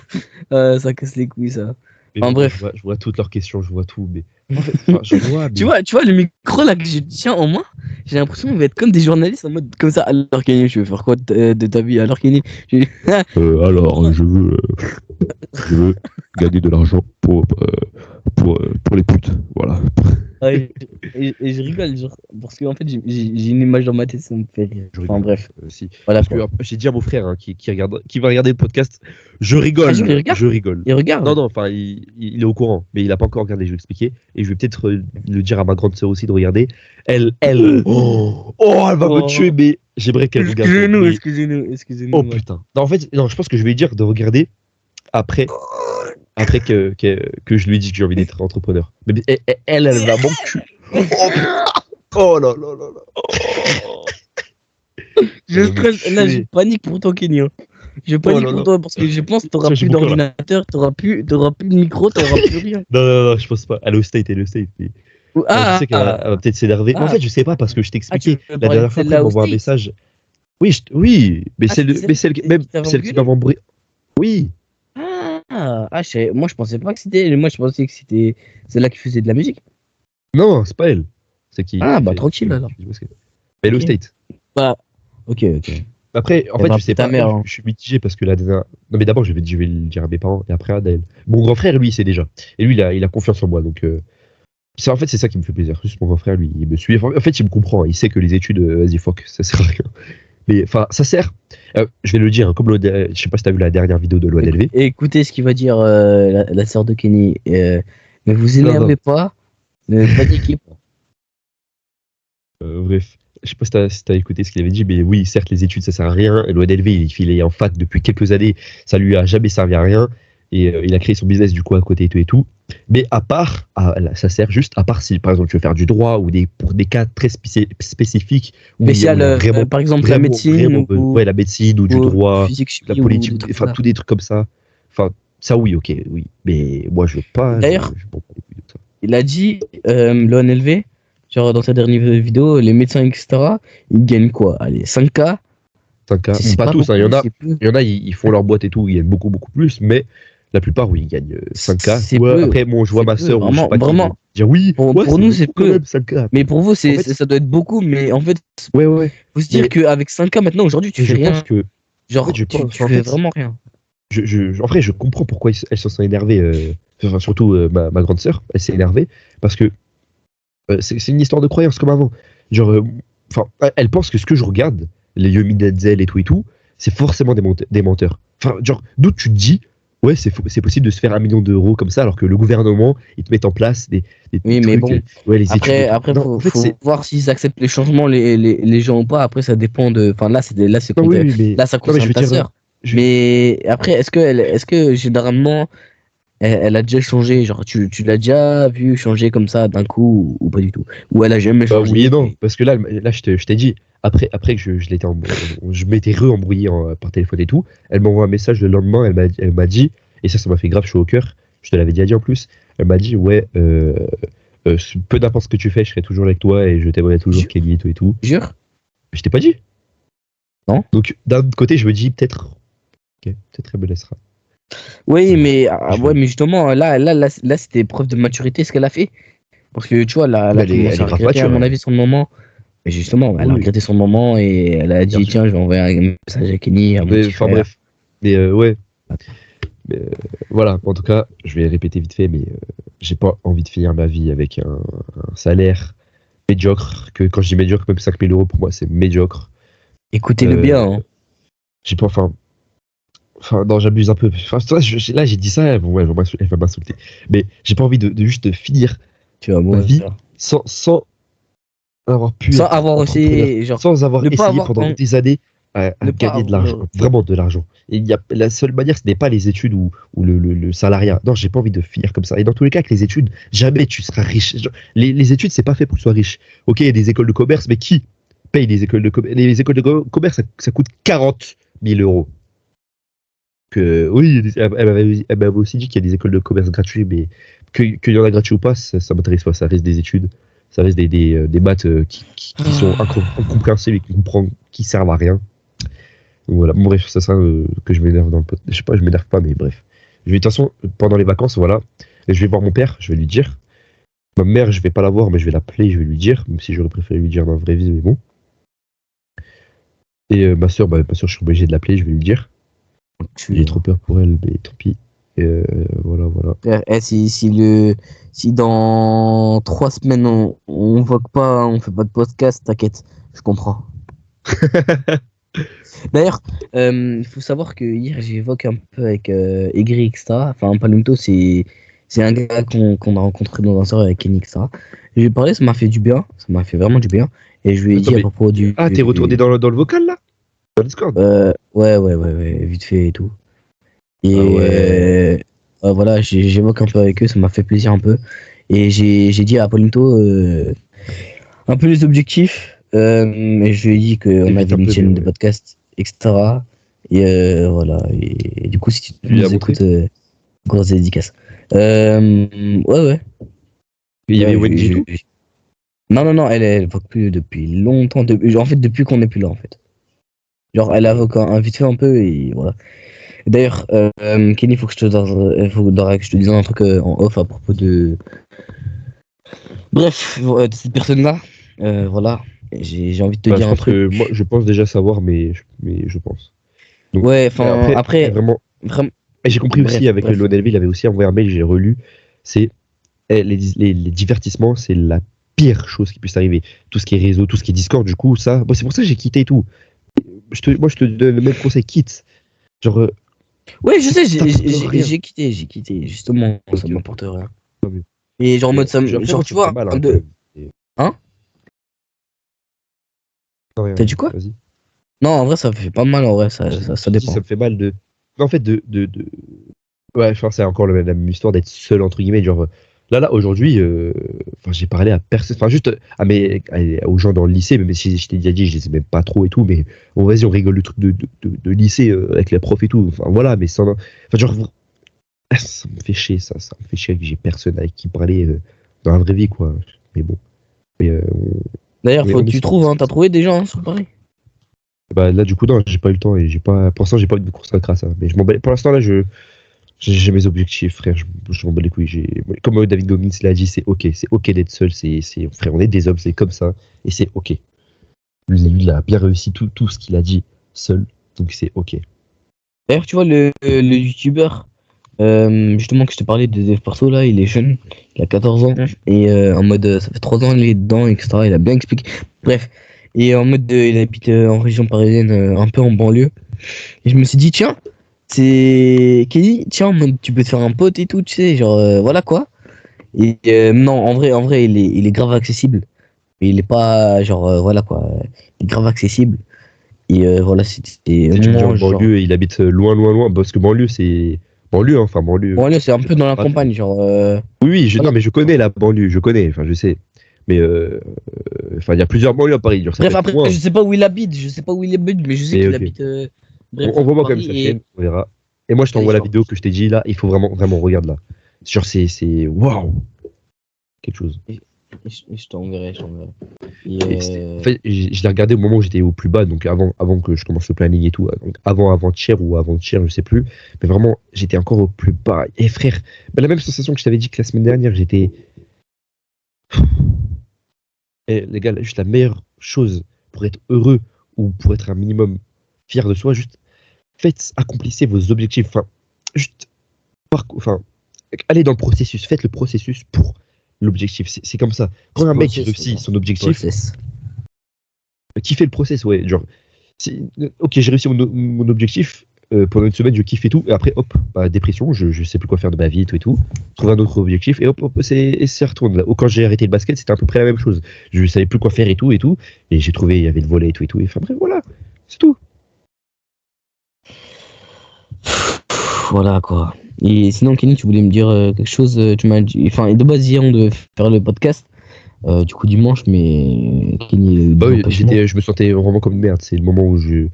Speaker 1: là.
Speaker 2: ça casse les couilles, ça.
Speaker 1: Mais
Speaker 2: Enfin
Speaker 1: bon,
Speaker 2: bref.
Speaker 1: je vois toutes leurs questions, je vois tout. Mais en fait, enfin, je vois, mais.
Speaker 2: Tu vois, le micro là que je tiens en main, j'ai l'impression qu'il va être comme des journalistes en mode comme ça. Alors Kenny, tu veux faire quoi de ta vie? Alors Kenny,
Speaker 1: Alors, je veux gagner de l'argent pour les putes. Voilà.
Speaker 2: Ah, et je rigole, genre, parce qu'en fait, j'ai une image dans ma tête, ça me fait rire.
Speaker 1: Je
Speaker 2: Enfin
Speaker 1: rigole.
Speaker 2: bref,
Speaker 1: Si.
Speaker 2: voilà
Speaker 1: Parce que
Speaker 2: quoi.
Speaker 1: j'ai dit à mon frère hein, qui va regarder le podcast, je
Speaker 2: Ah, il
Speaker 1: rigole,
Speaker 2: regarde?
Speaker 1: je rigole.
Speaker 2: Il regarde?
Speaker 1: Non, enfin, il est au courant, mais il a pas encore regardé, je vais expliquer. Et je vais peut-être le dire à ma grande sœur aussi de regarder. Elle va me tuer,
Speaker 2: Oh.
Speaker 1: mais j'aimerais qu'elle regarde.
Speaker 2: Excusez-nous,
Speaker 1: Mais,
Speaker 2: excusez-nous.
Speaker 1: oh
Speaker 2: Ouais.
Speaker 1: putain. Non, en fait, non, je pense que je vais lui dire de regarder après, après que je lui dis que j'ai envie d'être entrepreneur. Mais elle va m'enculer. Oh, putain. Oh là là là là.
Speaker 2: Je
Speaker 1: Elle va me
Speaker 2: stresse, là, je
Speaker 1: tuer.
Speaker 2: panique pour ton Kenny, hein. Je panique
Speaker 1: non,
Speaker 2: pour
Speaker 1: non.
Speaker 2: toi parce que je pense que t'auras
Speaker 1: Ça, j'ai
Speaker 2: plus
Speaker 1: mon cœur, là.
Speaker 2: d'ordinateur, t'auras plus de micro, t'auras plus rien.
Speaker 1: Non, je pense pas. Elle est au state, elle est au state. Mais... non, je sais qu'elle va peut-être s'énerver. Mais en fait, je sais pas parce que je t'ai
Speaker 2: tu
Speaker 1: expliqué.
Speaker 2: veux
Speaker 1: La
Speaker 2: parler de
Speaker 1: dernière fois, après, elle
Speaker 2: celle-là
Speaker 1: m'envoie un
Speaker 2: aussi?
Speaker 1: message. Oui, oui, mais
Speaker 2: C'est
Speaker 1: même
Speaker 2: qui t'avait
Speaker 1: celle qui
Speaker 2: engueulé?
Speaker 1: m'avait embrouillé. Oui,
Speaker 2: Moi je pensais pas que c'était. Moi je pensais que c'était celle-là qui faisait de la musique.
Speaker 1: non, c'est pas elle. C'est
Speaker 2: Ah
Speaker 1: qui
Speaker 2: bah
Speaker 1: fait,
Speaker 2: tranquille alors.
Speaker 1: qui fait du basket. Mais elle est au
Speaker 2: Ok.
Speaker 1: state.
Speaker 2: Bah, ok.
Speaker 1: Après, en
Speaker 2: Elle
Speaker 1: fait,
Speaker 2: va
Speaker 1: je sais
Speaker 2: appeler ta
Speaker 1: pas.
Speaker 2: mère.
Speaker 1: Je suis mitigé parce que la dernière. Non, mais d'abord, je vais le dire à mes parents et après à Daël. Mon grand frère, lui, il sait déjà. Et lui, il a confiance en moi. Donc, en fait, c'est ça qui me fait plaisir. Juste mon grand frère, lui, il me suit. En fait, il me comprend. Il sait que les études, vas-y, fuck, ça sert à rien. Mais enfin, ça sert. Je vais le dire, hein, comme je sais pas si t'as vu la dernière vidéo de l'ONLV.
Speaker 2: Écoutez ce qu'il va dire la sœur de Kenny. Ne vous
Speaker 1: Non, non.
Speaker 2: énervez pas, ne paniquez pas.
Speaker 1: Bref, je sais pas si t'as écouté ce qu'il avait dit, mais oui, certes, les études, ça sert à rien. L'ONLV, il est en fac depuis quelques années, ça lui a jamais servi à rien. Et il a créé son business du coup à côté et tout. Mais à part, ça sert juste à part si, par exemple, tu veux faire du droit ou pour des cas très spécifiques où il y
Speaker 2: Spécial,
Speaker 1: a vraiment,
Speaker 2: par exemple la médecine
Speaker 1: ouais, la médecine ou du droit,
Speaker 2: physique,
Speaker 1: la
Speaker 2: chimie ou
Speaker 1: politique,
Speaker 2: des trucs
Speaker 1: enfin,
Speaker 2: comme ça.
Speaker 1: tous des trucs comme ça. Enfin, ça, oui, ok, oui. Mais moi, je veux pas,
Speaker 2: D'ailleurs,
Speaker 1: je prends pas les couilles de ça.
Speaker 2: il a dit, l'ONLV, genre dans sa dernière vidéo, les médecins, etc., ils gagnent quoi? Allez, 5K,
Speaker 1: 5K.
Speaker 2: c'est
Speaker 1: Pas
Speaker 2: pas
Speaker 1: tous, hein.
Speaker 2: beaucoup, c'est peu.
Speaker 1: Il y en a, ils font leur boîte et tout, ils gagnent beaucoup plus, mais la plupart, oui, ils gagnent 5K.
Speaker 2: C'est
Speaker 1: Ouais,
Speaker 2: peu.
Speaker 1: après, bon, je vois
Speaker 2: C'est
Speaker 1: ma
Speaker 2: peu,
Speaker 1: soeur ou je sais
Speaker 2: vraiment,
Speaker 1: pas qui
Speaker 2: vraiment.
Speaker 1: dire oui, ouais,
Speaker 2: Pour
Speaker 1: c'est
Speaker 2: nous, c'est
Speaker 1: beaucoup quand
Speaker 2: peu.
Speaker 1: même, 5K.
Speaker 2: Mais pour vous,
Speaker 1: En fait,
Speaker 2: ça doit être beaucoup. Mais en fait,
Speaker 1: ouais.
Speaker 2: faut se dire
Speaker 1: Mais,
Speaker 2: qu'avec 5K maintenant, aujourd'hui, tu
Speaker 1: mais
Speaker 2: fais
Speaker 1: je pense
Speaker 2: rien.
Speaker 1: que, en fait,
Speaker 2: Genre, tu
Speaker 1: en
Speaker 2: fais
Speaker 1: fait,
Speaker 2: vraiment rien.
Speaker 1: en vrai, je comprends pourquoi elles se sont énervées, enfin, surtout ma grande sœur, elle s'est énervée, parce que c'est une histoire de croyance comme avant. Genre, enfin, elle pense que ce que je regarde, les Yomi Denzel et tout, c'est forcément des menteurs. Enfin, genre, d'où tu te dis, ouais, c'est possible de se faire 1 million d'euros comme ça, alors que le gouvernement, ils te met en place des
Speaker 2: Oui, mais
Speaker 1: trucs,
Speaker 2: bon.
Speaker 1: ouais, les études et tout.
Speaker 2: Après,
Speaker 1: Non, en fait,
Speaker 2: faut
Speaker 1: c'est.
Speaker 2: voir s'ils acceptent les changements, les gens ou pas. Après, ça dépend de. Enfin,
Speaker 1: Non, oui, mais.
Speaker 2: là, ça
Speaker 1: Non, mais je
Speaker 2: concerne
Speaker 1: veux
Speaker 2: ta
Speaker 1: dire,
Speaker 2: sœur.
Speaker 1: je-
Speaker 2: Mais après, est-ce que généralement, elle a déjà changé? Genre, tu l'as déjà vu changer comme ça d'un coup ou pas du tout? Ou elle a jamais
Speaker 1: bah oui et
Speaker 2: changé?
Speaker 1: non, parce que là je t'ai dit, après que je l'étais je m'étais re-embrouillé par téléphone et tout, elle m'envoie un message le lendemain, elle m'a dit, et ça m'a fait grave chaud au cœur, je te l'avais déjà dit en plus, elle m'a dit, ouais, peu d'importe ce que tu fais, je serai toujours avec toi et je t'aimerai toujours,
Speaker 2: Ju-
Speaker 1: Kelly et tout.
Speaker 2: Jure?
Speaker 1: Je t'ai pas dit.
Speaker 2: Non?
Speaker 1: Donc d'un autre côté, je me dis, peut-être elle me laissera.
Speaker 2: Oui, mais,
Speaker 1: Je
Speaker 2: ouais,
Speaker 1: vais-
Speaker 2: mais justement, là, c'était preuve de maturité ce qu'elle a fait. Parce que tu vois, elle
Speaker 1: Mais
Speaker 2: a commencé
Speaker 1: elle est
Speaker 2: à
Speaker 1: grave
Speaker 2: regretter, à
Speaker 1: mature,
Speaker 2: mon
Speaker 1: hein.
Speaker 2: avis, son moment. Mais justement, elle a
Speaker 1: Oui,
Speaker 2: regretté son moment et elle a
Speaker 1: bien
Speaker 2: dit,
Speaker 1: sûr.
Speaker 2: tiens, je vais envoyer un message à Kenny, à mon
Speaker 1: Mais
Speaker 2: petit
Speaker 1: enfin
Speaker 2: frère.
Speaker 1: bref. Mais ouais. Mais, voilà, en tout cas, je vais répéter vite fait, mais j'ai pas envie de finir ma vie avec un salaire médiocre. Que quand je dis médiocre, même 5 000 € pour moi, c'est médiocre.
Speaker 2: Écoutez-le bien,
Speaker 1: Euh,
Speaker 2: hein.
Speaker 1: j'ai pas, enfin, non, j'abuse un peu. Enfin, toi, là, j'ai dit ça, ouais, elle va m'insulter. Mais j'ai pas envie de juste finir
Speaker 2: Tu vas
Speaker 1: ma
Speaker 2: mourir.
Speaker 1: vie sans avoir pu
Speaker 2: Sans
Speaker 1: être
Speaker 2: avoir
Speaker 1: entrepreneur,
Speaker 2: aussi, genre,
Speaker 1: sans avoir
Speaker 2: ne pas
Speaker 1: essayé
Speaker 2: avoir,
Speaker 1: pendant des années à
Speaker 2: ne pas
Speaker 1: gagner de l'argent,
Speaker 2: avoir,
Speaker 1: vraiment de l'argent. Et la seule manière, ce n'est pas les études ou le salariat. Non, j'ai pas envie de finir comme ça. Et dans tous les cas, avec les études, jamais tu seras riche. Genre, les études, c'est pas fait pour que tu sois riche. Ok, il y a des écoles de commerce, mais qui paye les écoles de commerce? Les écoles de commerce, ça coûte 40 000 €. Que, oui, elle m'avait aussi dit qu'il y a des écoles de commerce gratuites, mais qu'il y en a gratuit ou pas, ça m'intéresse pas. Ça reste des études, ça reste des maths qui sont incompréhensibles et qui servent à rien. Donc voilà, bon, bref, c'est ça que je m'énerve dans le podcast. Je sais pas, je m'énerve pas, mais bref. De toute façon, pendant les vacances, voilà, et je vais voir mon père, je vais lui dire. Ma mère, je vais pas la voir, mais je vais l'appeler, je vais lui dire, même si j'aurais préféré lui dire dans la vraie vie, mais bon. Et ma soeur, je suis obligé de l'appeler, je vais lui dire. J'ai trop peur pour elle, mais tant pis. Et voilà.
Speaker 2: si dans 3 semaines on vogue pas, on fait pas de podcast, t'inquiète, je comprends. D'ailleurs, il faut savoir que hier j'évoque un peu avec Aigri, etc. Enfin, Palumto, c'est un gars qu'on a rencontré dans un soirée avec Kenny, etc. Je lui ai parlé, ça m'a fait du bien, ça m'a fait vraiment du bien. Et je lui ai
Speaker 1: Attends,
Speaker 2: dit à
Speaker 1: mais.
Speaker 2: propos du.
Speaker 1: Ah, t'es retourné dans le vocal là? Dans le Discord?
Speaker 2: Ouais, vite fait et tout. Et
Speaker 1: Ah ouais.
Speaker 2: voilà, j'évoque un peu avec eux, ça m'a fait plaisir un peu. Et j'ai dit à Polito un peu les objectifs. Et je lui ai dit qu'on
Speaker 1: Évite
Speaker 2: avait
Speaker 1: un
Speaker 2: une
Speaker 1: peu, mais
Speaker 2: chaîne de
Speaker 1: ouais.
Speaker 2: podcast, etc. Et voilà. Et du coup, si tu
Speaker 1: Tu lui as
Speaker 2: nous
Speaker 1: montré?
Speaker 2: écoutes, grosse dédicace. Ouais.
Speaker 1: Il y avait
Speaker 2: Ouais,
Speaker 1: Wendy et tout?
Speaker 2: non, elle voit plus depuis longtemps. En fait, depuis qu'on n'est plus là, en fait. Genre, elle a vite fait un peu et voilà. D'ailleurs, Kenny, faudra que je te dise un truc en off à propos de. Bref, de cette personne-là. Voilà. J'ai envie de te
Speaker 1: Bah, je
Speaker 2: dire un
Speaker 1: pense
Speaker 2: truc.
Speaker 1: que moi, je pense déjà savoir, mais je pense. Donc,
Speaker 2: Ouais,
Speaker 1: mais
Speaker 2: enfin,
Speaker 1: après,
Speaker 2: après,
Speaker 1: vraiment.
Speaker 2: vraiment.
Speaker 1: Et j'ai compris aussi avec le
Speaker 2: Bref.
Speaker 1: Lionel V, il avait aussi envoyé un mail, j'ai relu. C'est les divertissements, c'est la pire chose qui puisse arriver. Tout ce qui est réseau, tout ce qui est Discord, du coup, ça. Bon, c'est pour ça que j'ai quitté et tout. Moi, je te donne le même conseil, quitte. Genre,
Speaker 2: Ouais, je sais,
Speaker 1: t'apporte rien.
Speaker 2: j'ai quitté, justement,
Speaker 1: Ok,
Speaker 2: ça
Speaker 1: ok.
Speaker 2: m'apporte rien.
Speaker 1: Tant mieux.
Speaker 2: Et genre, en mode,
Speaker 1: Après, moi,
Speaker 2: genre,
Speaker 1: ça
Speaker 2: tu
Speaker 1: me fait
Speaker 2: vois,
Speaker 1: mal hein, quand même.
Speaker 2: Hein?
Speaker 1: Non, rien,
Speaker 2: T'as
Speaker 1: rien.
Speaker 2: dit quoi?
Speaker 1: Vas-y.
Speaker 2: Non, en vrai, ça fait pas mal, en vrai, ça
Speaker 1: J'ai dit, ça
Speaker 2: dépend.
Speaker 1: me fait mal de. Non, en fait, ouais, je pense que c'est encore la même histoire d'être seul, entre guillemets. Genre, là, aujourd'hui, enfin, j'ai parlé à personne. Enfin, juste aux gens dans le lycée, même si je t'ai déjà dit, je les ai même pas trop et tout. Mais bon, vas-y, on rigole le truc de lycée avec les profs et tout. Enfin, voilà, mais sans. Enfin, genre, ça me fait chier, ça me fait chier que j'ai personne avec qui parler dans la vraie vie, quoi. Mais bon. Mais,
Speaker 2: D'ailleurs, faut
Speaker 1: on
Speaker 2: que tu
Speaker 1: essaie.
Speaker 2: trouves, hein, t'as trouvé des gens, hein, sur Paris.
Speaker 1: Bah, là, du coup, non, j'ai pas eu le temps et j'ai pas. Pour l'instant, j'ai pas eu de course à ça. Mais je m'en bats. Pour l'instant, là, j'ai mes objectifs, frère. Je m'en bats les couilles. Comme David Goggins l'a dit, c'est ok d'être seul. Frère, on est des hommes, c'est comme ça. Et c'est ok. Lui, il a bien réussi tout ce qu'il a dit seul. Donc c'est ok.
Speaker 2: D'ailleurs, tu vois, le youtubeur, justement, que je te parlais de Dev Perso, là, il est jeune, il a 14 ans, et en mode, ça fait 3 ans il est dedans, etc. Il a bien expliqué. Bref, et en mode, il habite en région parisienne, un peu en banlieue. Et je me suis dit, tiens, c'est Kenny, tiens, en mode, tu peux te faire un pote et tout, tu sais, genre, voilà quoi. Et non, en vrai, il est grave accessible. Mais il est pas, genre, voilà quoi, il est grave accessible. Et voilà, c'était
Speaker 1: Si
Speaker 2: un
Speaker 1: tu me dis en
Speaker 2: moment, genre.
Speaker 1: banlieue, il habite loin, parce que banlieue, c'est. Banlieue, hein, enfin banlieue.
Speaker 2: Bon, là, c'est un peu dans la
Speaker 1: Pas
Speaker 2: campagne, genre.
Speaker 1: Oui, oui, non,
Speaker 2: Voilà.
Speaker 1: mais je connais la banlieue, je connais, enfin, je sais. Mais, enfin, il y a plusieurs banlieues à Paris, genre, ça peut
Speaker 2: Bref,
Speaker 1: être
Speaker 2: après,
Speaker 1: loin.
Speaker 2: je sais pas où il habite, je sais pas où il habite, mais je sais
Speaker 1: Mais,
Speaker 2: qu'il
Speaker 1: ok.
Speaker 2: habite. Bref,
Speaker 1: On
Speaker 2: à
Speaker 1: voit quand même sa
Speaker 2: Paris et.
Speaker 1: chaîne, on verra. Et moi, je
Speaker 2: Allez,
Speaker 1: t'envoie
Speaker 2: je
Speaker 1: la
Speaker 2: vois.
Speaker 1: vidéo que je t'ai dit, là, il faut vraiment, regarde là. Genre, waouh, quelque chose.
Speaker 2: Je t'enverrai, je t'enverrai. Et,
Speaker 1: Et en fait, je l'ai regardé au moment où j'étais au plus bas, donc avant que je commence le planning et tout, donc avant-hier ou avant-hier, je sais plus. Mais vraiment, j'étais encore au plus bas. Et frère, bah, la même sensation que je t'avais dit que la semaine dernière, j'étais. Et les gars, juste la meilleure chose pour être heureux ou pour être un minimum fier de soi, juste accomplissez vos objectifs. Enfin, juste, enfin, allez dans le processus, faites le processus pour l'objectif. C'est comme ça. Quand un mec
Speaker 2: process,
Speaker 1: réussit
Speaker 2: frère.
Speaker 1: son objectif,
Speaker 2: Process.
Speaker 1: kiffez le process, ouais. Genre, ok, j'ai réussi mon objectif. Pendant une semaine, je kiffe et tout. Et après, hop, bah, dépression, je sais plus quoi faire de ma vie et tout. Trouve un autre objectif et hop, et ça retourne. Là. Quand j'ai arrêté le basket, c'était à peu près la même chose. Je savais plus quoi faire et tout. Et j'ai trouvé, il y avait le volet et tout. Et enfin, bref, voilà. C'est tout.
Speaker 2: Voilà quoi. Et sinon, Kenny, tu voulais me dire quelque chose, tu m'as dit. Enfin, de base, hier, on devait faire le podcast, du coup, dimanche, mais Kenny,
Speaker 1: Bah
Speaker 2: dit
Speaker 1: oui,
Speaker 2: empêchement.
Speaker 1: je me sentais vraiment comme une merde. C'est le moment où je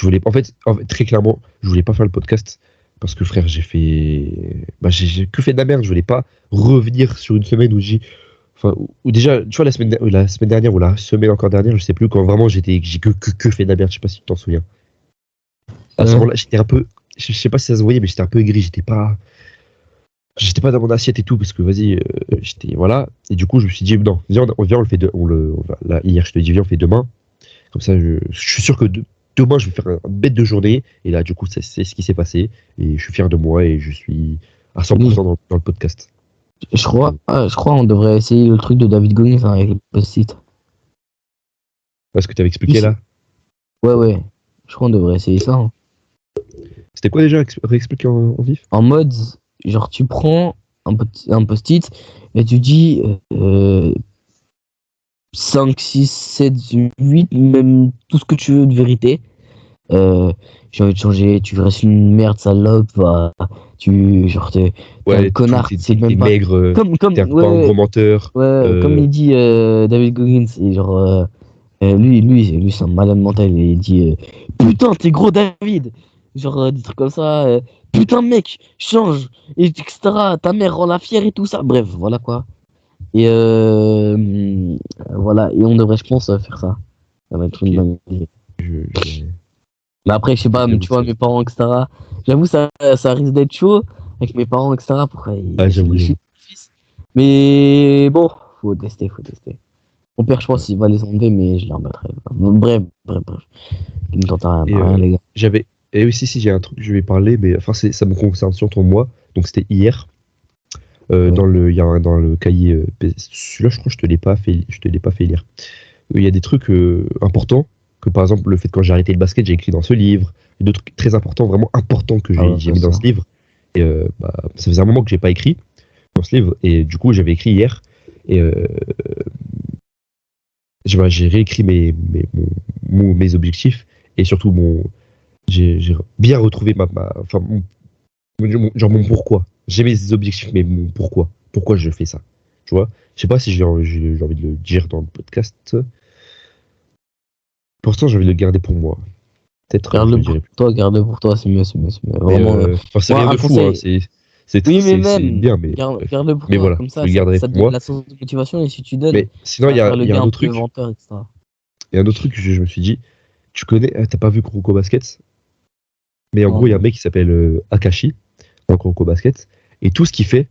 Speaker 1: voulais. En fait, très clairement, je voulais pas faire le podcast parce que frère, j'ai que fait de la merde. Je voulais pas revenir sur une semaine enfin, où déjà, tu vois, la semaine dernière ou la semaine encore dernière, je sais plus, quand vraiment j'ai que fait de la merde. Je sais pas si tu t'en souviens. À ce moment-là, j'étais un peu, je sais pas si ça se voyait, mais j'étais un peu aigri. J'étais pas dans mon assiette et tout parce que vas-y, j'étais voilà. Et du coup, je me suis dit non, viens, on le fait là, hier, je te dis viens, on le fait demain. Comme ça, je suis sûr que demain, je vais faire une bête de journée. Et là, du coup, c'est ce qui s'est passé. Et je suis fier de moi et je suis à 100% dans le podcast.
Speaker 2: Je crois on devrait essayer le truc de David Goggins hein, avec le post-it.
Speaker 1: Parce que tu avais expliqué là.
Speaker 2: Ouais. Je crois on devrait essayer ça, hein.
Speaker 1: C'était quoi déjà réexpliquer en vif?
Speaker 2: En mode, genre, tu prends un post-it et tu dis 5, 6, 7, 8, même tout ce que tu veux de vérité. J'ai envie de changer, tu restes une merde, salope, bah, t'es un
Speaker 1: Ouais,
Speaker 2: connard, c'est
Speaker 1: t'es
Speaker 2: même pas.
Speaker 1: maigre,
Speaker 2: Comme,
Speaker 1: t'es
Speaker 2: comme,
Speaker 1: pas un
Speaker 2: ouais,
Speaker 1: gros menteur.
Speaker 2: ouais, comme il dit David Goggins, et genre, Lui, c'est un malade mental. Il dit putain, t'es gros David. Genre des trucs comme ça. Putain, mec, change. Et, etc. Ta mère rend la fière et tout ça. Bref, voilà quoi. Et voilà. Et on devrait, je pense, faire ça. Ça va être une
Speaker 1: Ok.
Speaker 2: bonne idée.
Speaker 1: Je-
Speaker 2: Mais après, je sais pas,
Speaker 1: j'avoue
Speaker 2: tu
Speaker 1: que
Speaker 2: vois, mes parents, etc. J'avoue, ça risque d'être chaud avec mes parents, etc. Pourquoi
Speaker 1: Ah,
Speaker 2: je
Speaker 1: j'avoue,
Speaker 2: suis
Speaker 1: j'avoue.
Speaker 2: mon fils. Mais bon, faut tester, faut tester. Mon père, je pense, il va les enlever, mais je les remettrai. Bref. Il ne tente à rien,
Speaker 1: Et
Speaker 2: à rien, les gars.
Speaker 1: j'avais. Et aussi, si j'ai un truc que je vais parler, mais enfin, ça me concerne surtout moi. Donc, c'était hier.
Speaker 2: Oui.
Speaker 1: Il y a dans le cahier. Celui-là, je crois que je te l'ai pas fait lire. Il y a des trucs importants, que par exemple, le fait que quand j'ai arrêté le basket, j'ai écrit dans ce livre. Et d'autres trucs très importants, vraiment importants que
Speaker 2: Ah ouais,
Speaker 1: j'ai
Speaker 2: ouais,
Speaker 1: mis dans
Speaker 2: ça.
Speaker 1: ce livre. Et bah, ça faisait un moment que j'ai pas écrit dans ce livre. Et du coup, j'avais écrit hier. Et j'ai réécrit mes objectifs. Et surtout, j'ai bien retrouvé enfin, genre mon pourquoi. J'ai mes objectifs, mais mon pourquoi. Pourquoi je fais ça. Tu vois? Je sais pas si j'ai envie de le dire dans le podcast. Pourtant, j'ai envie de le garder pour moi. Peut-être, je
Speaker 2: Garde-le
Speaker 1: le
Speaker 2: pour
Speaker 1: dirai plus.
Speaker 2: toi, garde-le pour toi, c'est mieux, c'est mieux, c'est mieux.
Speaker 1: Mais
Speaker 2: Vraiment,
Speaker 1: enfin, c'est
Speaker 2: moi,
Speaker 1: rien
Speaker 2: un
Speaker 1: de fou, hein.
Speaker 2: conseil.
Speaker 1: C'est,
Speaker 2: Oui, mais
Speaker 1: c'est
Speaker 2: même,
Speaker 1: bien, mais bref.
Speaker 2: garde-le pour
Speaker 1: Mais
Speaker 2: toi.
Speaker 1: voilà,
Speaker 2: Comme
Speaker 1: je
Speaker 2: ça,
Speaker 1: le garderai
Speaker 2: ça te
Speaker 1: pour
Speaker 2: donne
Speaker 1: moi.
Speaker 2: la source de motivation. Et si tu donnes,
Speaker 1: Mais sinon,
Speaker 2: ça va faire le
Speaker 1: il y a
Speaker 2: gars
Speaker 1: un
Speaker 2: un
Speaker 1: autre
Speaker 2: peu
Speaker 1: truc.
Speaker 2: venteur, etc.
Speaker 1: Il y a un autre truc que je me suis dit. Tu connais, t'as pas vu Kuroko Basket? Mais en
Speaker 2: Non,
Speaker 1: gros, il y a un
Speaker 2: non.
Speaker 1: mec qui s'appelle Akashi dans Kuroko Basket. Et tout ce qu'il fait,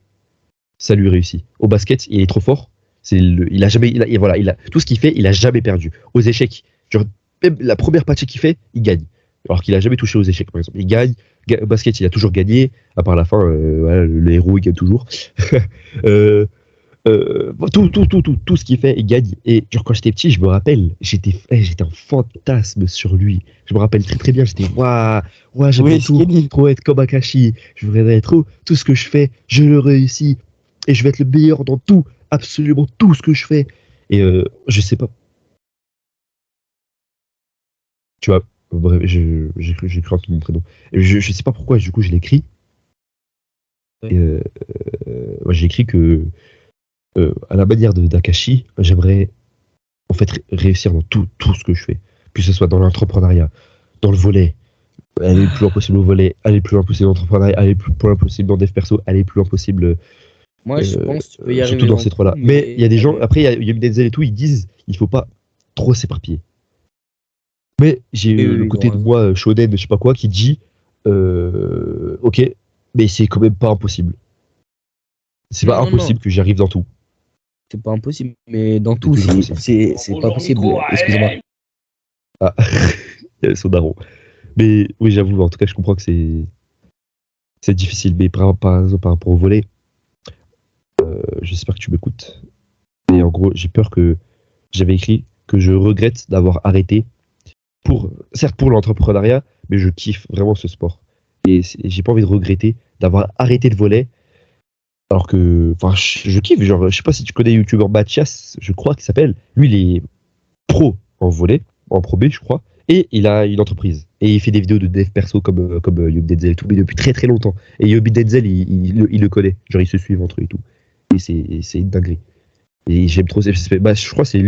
Speaker 1: ça lui réussit. Au basket, il est trop fort. Il a jamais, et voilà, tout ce qu'il fait, il a jamais perdu. Aux échecs, genre, même la première partie qu'il fait, il gagne. Alors qu'il a jamais touché aux échecs, par exemple. Il gagne. Au basket, il a toujours gagné. À part la fin, voilà, le héros, il gagne toujours. euh, tout ce qu'il fait, il gagne. Et genre, quand j'étais petit, je me rappelle, j'étais un fantasme sur lui. Je me rappelle très très bien. J'étais, waouh, j'aimerais
Speaker 2: Oui, Skinny.
Speaker 1: trop être comme Akashi. Je voudrais trop, tout ce que je fais, je le réussis. Et je vais être le meilleur dans tout, absolument tout ce que je fais. Et je sais pas, tu vois, bref, j'ai cru entendre mon prénom. Et je sais pas pourquoi, du coup, je l'écris. Et
Speaker 2: Oui.
Speaker 1: ouais, j'ai écrit que, à la manière d'Akashi, j'aimerais en fait réussir dans tout ce que je fais. Que ce soit dans l'entrepreneuriat, dans le volet, aller le plus loin possible au volet, aller le plus loin possible dans l'entrepreneuriat, aller le plus loin possible dans Dev Perso, aller le plus loin possible,
Speaker 2: Moi, je pense que tu peux y
Speaker 1: surtout
Speaker 2: arriver
Speaker 1: dans
Speaker 2: dans
Speaker 1: ces
Speaker 2: tout,
Speaker 1: trois-là. Mais il y a
Speaker 2: mais
Speaker 1: des gens, après, il y a Denzel et tout, ils disent, il faut pas trop s'éparpiller. Mais j'ai
Speaker 2: oui,
Speaker 1: le
Speaker 2: oui, ils ont
Speaker 1: côté de
Speaker 2: raison.
Speaker 1: moi, shonen, je sais pas quoi, qui dit, ok, mais c'est quand même pas impossible. C'est
Speaker 2: Non,
Speaker 1: pas
Speaker 2: non, non,
Speaker 1: impossible que j'y arrive dans tout.
Speaker 2: c'est pas impossible. Mais dans
Speaker 1: C'est
Speaker 2: tout,
Speaker 1: toujours possible.
Speaker 2: c'est pas possible. Excusez-moi.
Speaker 1: Ah, il y a son daron. Mais oui, j'avoue, en tout cas, je comprends que c'est difficile. Mais par exemple, par rapport au volet, j'espère que tu m'écoutes. Et en gros, j'ai peur que j'avais écrit que je regrette d'avoir arrêté certes pour l'entrepreneuriat, mais je kiffe vraiment ce sport. Et j'ai pas envie de regretter d'avoir arrêté le volet, alors que, enfin, je kiffe. Genre, je sais pas si tu connais le youtubeur Mathias, je crois qu'il s'appelle. Lui, il est pro en volet, en Pro B, je crois. Et il a une entreprise. Et il fait des vidéos de dev perso comme Yob Denzel et tout, mais depuis très très longtemps. Et Yob Denzel, il le connaît. Genre, ils se suivent entre eux et tout. Et c'est une dinguerie. Et j'aime trop. Bah, je crois que c'est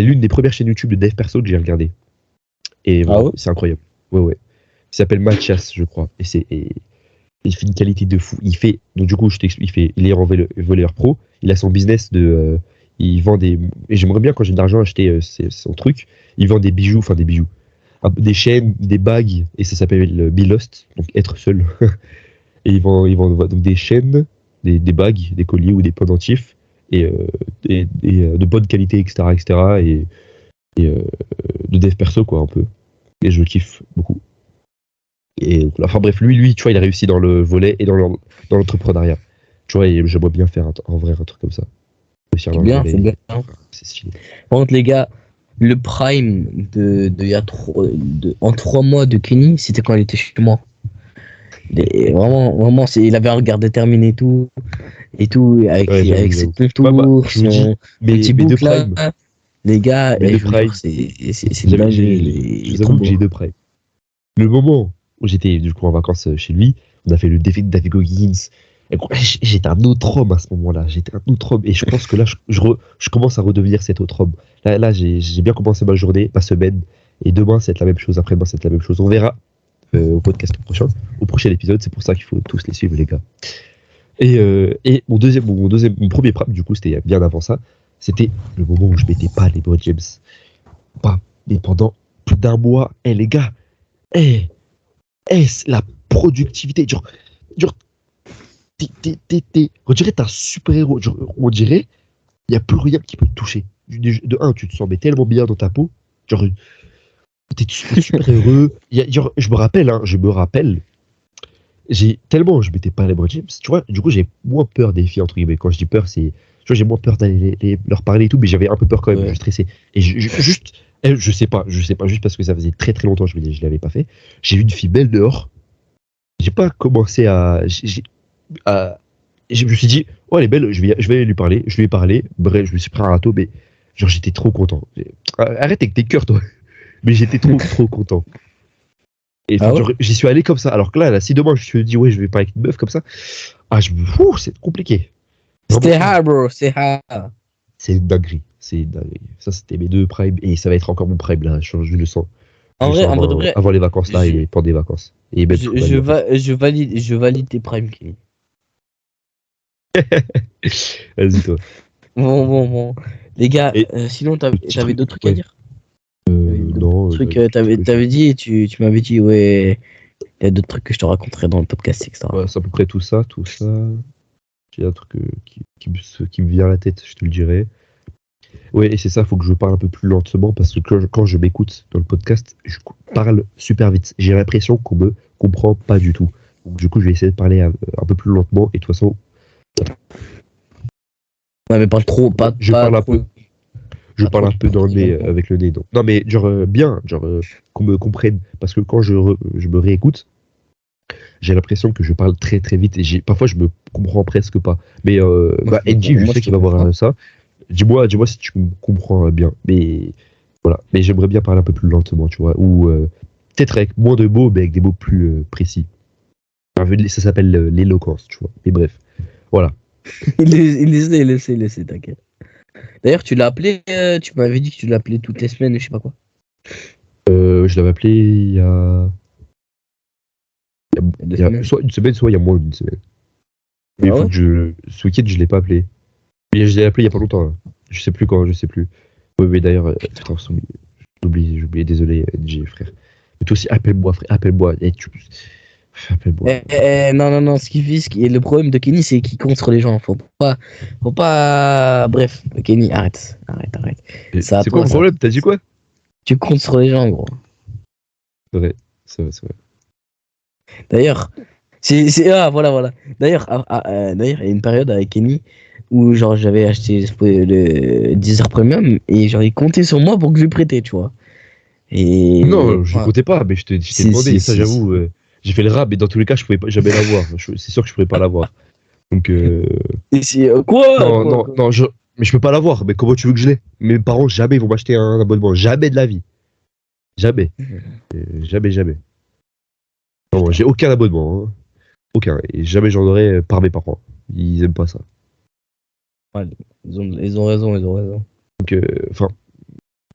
Speaker 1: l'une des premières chaînes YouTube de dev perso que j'ai regardé. Et
Speaker 2: Ah
Speaker 1: vraiment,
Speaker 2: ouais?
Speaker 1: c'est incroyable. Ouais, ouais. Il s'appelle Mathias, je crois. Il fait une qualité de fou. Donc du coup, je t'explique, il est en volleyeur pro. Il a son business il vend des, et j'aimerais bien quand j'ai de l'argent acheter son truc. Il vend des bijoux, enfin des bijoux, des chaînes, des bagues, et ça s'appelle Be Lost, donc être seul. Et il vend donc des chaînes, des bagues, des colliers ou des pendentifs, et, de bonne qualité, etc., etc., et de dev perso quoi un peu. Et je kiffe beaucoup. Et enfin bref, lui, tu vois, il a réussi dans le volet et dans l'entrepreneuriat. Tu vois, et j'aimerais bien faire en vrai un truc comme ça. Réussir
Speaker 2: C'est
Speaker 1: dans le
Speaker 2: bien, c'est
Speaker 1: volet,
Speaker 2: bien.
Speaker 1: enfin, c'est stylé.
Speaker 2: Par contre, les gars, le prime il y a en 3 mois de Kenny, c'était quand il était chez moi. Vraiment, il avait un regard déterminé et tout,
Speaker 1: Ouais,
Speaker 2: avec ses
Speaker 1: j'avoue. Moi,
Speaker 2: contours,
Speaker 1: je me dis,
Speaker 2: son petit
Speaker 1: mes deux
Speaker 2: bouc là.
Speaker 1: primes,
Speaker 2: Les gars,
Speaker 1: mes deux
Speaker 2: je vous jure,
Speaker 1: primes,
Speaker 2: c'est une dinguerie,
Speaker 1: je
Speaker 2: il est
Speaker 1: vous
Speaker 2: trop
Speaker 1: avoue que
Speaker 2: beau.
Speaker 1: j'ai deux primes. Le moment où j'étais du coup en vacances chez lui, on a fait le défi de David Goggins, Et gros, j'étais un autre homme à ce moment-là. J'étais un autre homme. Et je pense que là, je commence à redevenir cet autre homme. Là, j'ai bien commencé ma journée, ma semaine. Et demain, c'est la même chose. Après-demain, c'est la même chose. On verra au podcast prochain, au prochain épisode. C'est pour ça qu'il faut tous les suivre, les gars. Et mon premier prime, du coup, c'était bien avant ça. C'était le moment où je mettais pas les LeBron James. Pas. Mais pendant plus d'un mois. Les gars. C'est la productivité. Genre on dirait t'es un super-héros. On dirait, il n'y a plus rien qui peut te toucher. De un, tu te sens mais tellement bien dans ta peau. Genre, t'es super heureux. Genre, je me rappelle, je m'étais pas les LeBron James. Tu vois, du coup, j'ai moins peur des filles, entre guillemets. Quand je dis peur, c'est. Tu vois, j'ai moins peur d'aller leur parler et tout, mais j'avais un peu peur quand même, je stressais. Et je sais pas, juste parce que ça faisait très très longtemps que je l'avais pas fait. J'ai vu une fille belle dehors. J'ai pas commencé à. Je me suis dit, oh, elle est belle, je vais aller lui parler. Je lui ai parlé. Bref, je me suis pris un râteau, mais genre, j'étais trop content. Arrête avec tes cœurs, toi. Mais j'étais trop content. Et
Speaker 2: Ah ouais?
Speaker 1: genre, j'y suis allé comme ça. Alors que là, si demain je te dis, ouais, je vais parler avec une meuf comme ça, c'est compliqué.
Speaker 2: C'était hard, bro, c'est hard.
Speaker 1: C'est une dinguerie. C'est une dinguerie. Ça, c'était mes deux primes. Et ça va être encore mon prime là. Je le sens.
Speaker 2: En vrai, de vrai,
Speaker 1: avant les vacances là et pendant les vacances. Et même
Speaker 2: je valide tes primes, Kenny.
Speaker 1: Vas-y, toi.
Speaker 2: Bon. Les gars,
Speaker 1: Et
Speaker 2: sinon,
Speaker 1: petit
Speaker 2: t'avais
Speaker 1: truc,
Speaker 2: d'autres trucs
Speaker 1: ouais.
Speaker 2: à dire?
Speaker 1: Non.
Speaker 2: Trucs, t'avais dit, tu m'avais dit, ouais, il y a d'autres trucs que je te raconterai dans le podcast, etc.
Speaker 1: Ouais, c'est à peu près tout ça. J'ai un truc qui me vient à la tête, je te le dirai. Ouais, et c'est ça, il faut que je parle un peu plus lentement parce que quand je m'écoute dans le podcast, je parle super vite. J'ai l'impression qu'on me comprend pas du tout. Donc, du coup, je vais essayer de parler un peu plus lentement et de toute façon,
Speaker 2: Ouais, mais parle trop, pas,
Speaker 1: je
Speaker 2: pas
Speaker 1: parle un
Speaker 2: trop.
Speaker 1: peu. Je
Speaker 2: Pas
Speaker 1: parle
Speaker 2: trop
Speaker 1: un peu dans le nez, avec le nez. Donc. Non, mais genre bien, qu'on me comprenne. Parce que quand je me réécoute, j'ai l'impression que je parle très très vite et parfois je me comprends presque pas. Mais NG, je sais qu'il va voir ça. Dis-moi si tu me comprends bien. Mais voilà. Mais j'aimerais bien parler un peu plus lentement, tu vois. Ou peut-être avec moins de mots, mais avec des mots plus précis. Enfin, ça s'appelle l'éloquence, tu vois. Mais bref, voilà.
Speaker 2: Il le sait, t'inquiète. D'ailleurs, tu l'as appelé, tu m'avais dit que tu l'appelais toutes les semaines, je sais pas quoi.
Speaker 1: Je l'avais appelé il y a soit une semaine, soit il y a moins d'une semaine. Mais il faut que ce week-end, je l'ai pas appelé. Mais je l'ai appelé il y a pas longtemps. Là. Je sais plus quand, je sais plus. Oui, mais d'ailleurs, putain, j'ai oublié, désolé, NG, frère. Mais toi aussi, appelle-moi, frère, appelle-moi. Appelle-moi.
Speaker 2: Non, le problème de Kenny, c'est qu'il compte sur les gens. Faut pas. Bref, Kenny, arrête.
Speaker 1: C'est quoi le problème? T'as dit quoi?
Speaker 2: Tu comptes sur les gens, gros.
Speaker 1: C'est vrai.
Speaker 2: D'ailleurs, voilà. D'ailleurs, il y a une période avec Kenny où genre j'avais acheté le Deezer Premium et genre il comptait sur moi pour que je lui prêtais, tu vois. Et
Speaker 1: non, je ne comptais pas, mais je t'ai demandé, et ça j'avoue, j'ai fait le rap, mais dans tous les cas, je pouvais jamais l'avoir. C'est sûr que je pourrais pas l'avoir. Donc,
Speaker 2: Et c'est quoi?
Speaker 1: non, mais je peux pas l'avoir. Mais comment tu veux que je l'ai? Mes parents, jamais ils vont m'acheter un abonnement. Jamais de la vie. Jamais. Jamais. Non, j'ai aucun abonnement. Hein. Aucun. Et jamais j'en aurai par mes parents. Ils aiment pas ça.
Speaker 2: Ouais, ils ont raison.
Speaker 1: Donc,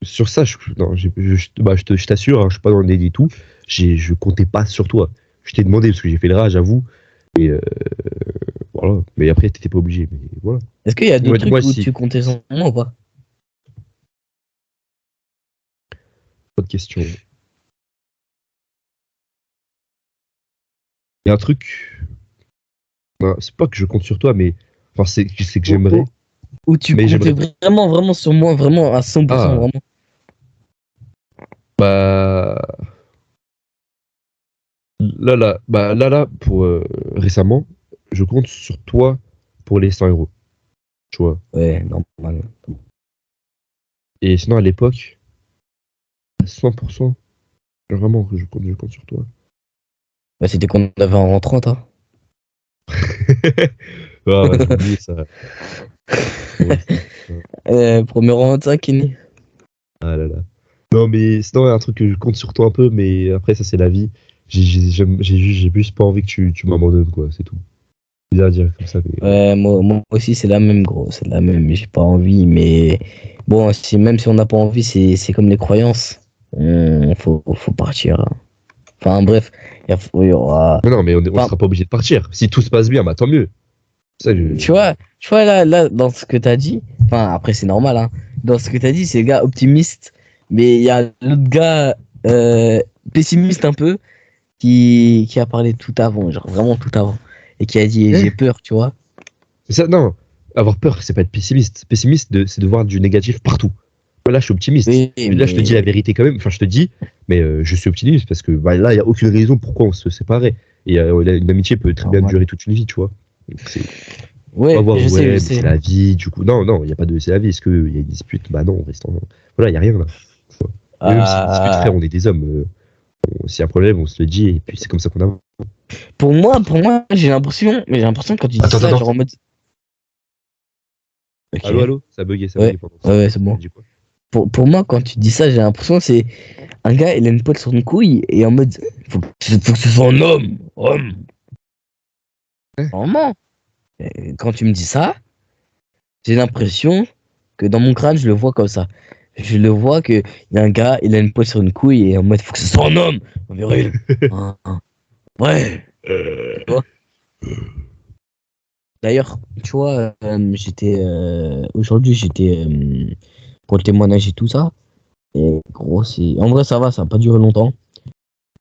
Speaker 1: sur ça, je t'assure, hein, je suis pas dans le déni et tout. Je comptais pas sur toi. Je t'ai demandé parce que j'ai fait le rat, j'avoue. Et voilà. Mais après, t'étais pas obligé. Mais voilà.
Speaker 2: Est-ce qu'il y a d'autres trucs où tu comptais sur moi ou pas?
Speaker 1: Pas de question. Il y a un truc. Non, c'est pas que je compte sur toi, mais enfin, c'est que j'aimerais.
Speaker 2: Où tu comptais vraiment sur moi, vraiment à 100%, vraiment.
Speaker 1: Bah. Là, pour récemment, je compte sur toi pour les 100 euros. Tu vois.
Speaker 2: Ouais, normal.
Speaker 1: Et sinon, à l'époque, à 100%, vraiment, je compte sur toi.
Speaker 2: Bah, c'était qu'on avait en rentrant, toi.
Speaker 1: Ah, j'ai oublié ça.
Speaker 2: Premier rang 25, Kenny.
Speaker 1: Ah là là. Non, mais sinon, un truc que je compte sur toi un peu, mais après, ça, c'est la vie. J'ai juste pas envie que tu m'abandonnes, quoi, c'est tout. Bizarre à dire comme ça, mais...
Speaker 2: Moi aussi, c'est la même, gros. C'est la même. J'ai pas envie, mais bon, même si on n'a pas envie, c'est comme les croyances. Faut partir, hein. Enfin, bref, il y aura.
Speaker 1: Non, mais on
Speaker 2: Enfin,
Speaker 1: sera pas obligé de partir. Si tout se passe bien, bah tant mieux. Ça,
Speaker 2: tu vois là, dans ce que t'as dit, enfin, après, c'est normal, hein. Dans ce que t'as dit, c'est le gars optimiste, mais il y a l'autre gars pessimiste un peu qui a parlé tout avant, genre vraiment tout avant, et qui a dit j'ai
Speaker 1: Eh,
Speaker 2: peur, tu vois.
Speaker 1: ça, non, avoir peur, c'est pas être pessimiste. Pessimiste, c'est de voir du négatif partout. Moi, là, je suis optimiste.
Speaker 2: Oui,
Speaker 1: Là, je te dis la
Speaker 2: mais.
Speaker 1: vérité quand même. Enfin, je te dis, mais je suis optimiste parce que bah, là, il n'y a aucune raison pourquoi on se séparait. Et une amitié peut très bien
Speaker 2: Normal.
Speaker 1: durer toute une vie, tu vois. Donc, faut
Speaker 2: Ouais,
Speaker 1: avoir,
Speaker 2: je sais,
Speaker 1: ouais,
Speaker 2: je
Speaker 1: mais
Speaker 2: sais.
Speaker 1: c'est la vie, du coup. Non, il n'y a pas de c'est la vie. Est-ce qu'il y a une dispute? Bah non, on reste en. Voilà, il n'y a rien là. Tu vois. Et même s'il y a une dispute,
Speaker 2: Euh,
Speaker 1: frère, on est des hommes. S'il y a un problème, on se le dit et puis c'est comme ça qu'on avance.
Speaker 2: pour moi, j'ai l'impression que quand tu dis
Speaker 1: Attends,
Speaker 2: ça,
Speaker 1: attends.
Speaker 2: genre en mode. Ok.
Speaker 1: Allô, allô? Ça a
Speaker 2: Ouais,
Speaker 1: bugué pendant
Speaker 2: ouais,
Speaker 1: ça.
Speaker 2: ouais, c'est
Speaker 1: Tu
Speaker 2: bon.
Speaker 1: dis quoi?
Speaker 2: Pour moi, quand tu dis ça, j'ai l'impression que c'est un gars, il a une pote sur une couille et en mode, faut que ce soit un homme. Homme.
Speaker 1: Ouais.
Speaker 2: Vraiment. Et quand tu me dis ça, j'ai l'impression que dans mon crâne, je le vois comme ça. Je le vois que y a un gars, il a une pote sur une couille et en mode, faut que ce soit un homme. En viril. Hein. Ouais. Tu vois. D'ailleurs, tu vois, aujourd'hui, j'étais pour le témoignage et tout ça. Et gros, en vrai, ça n'a pas duré longtemps.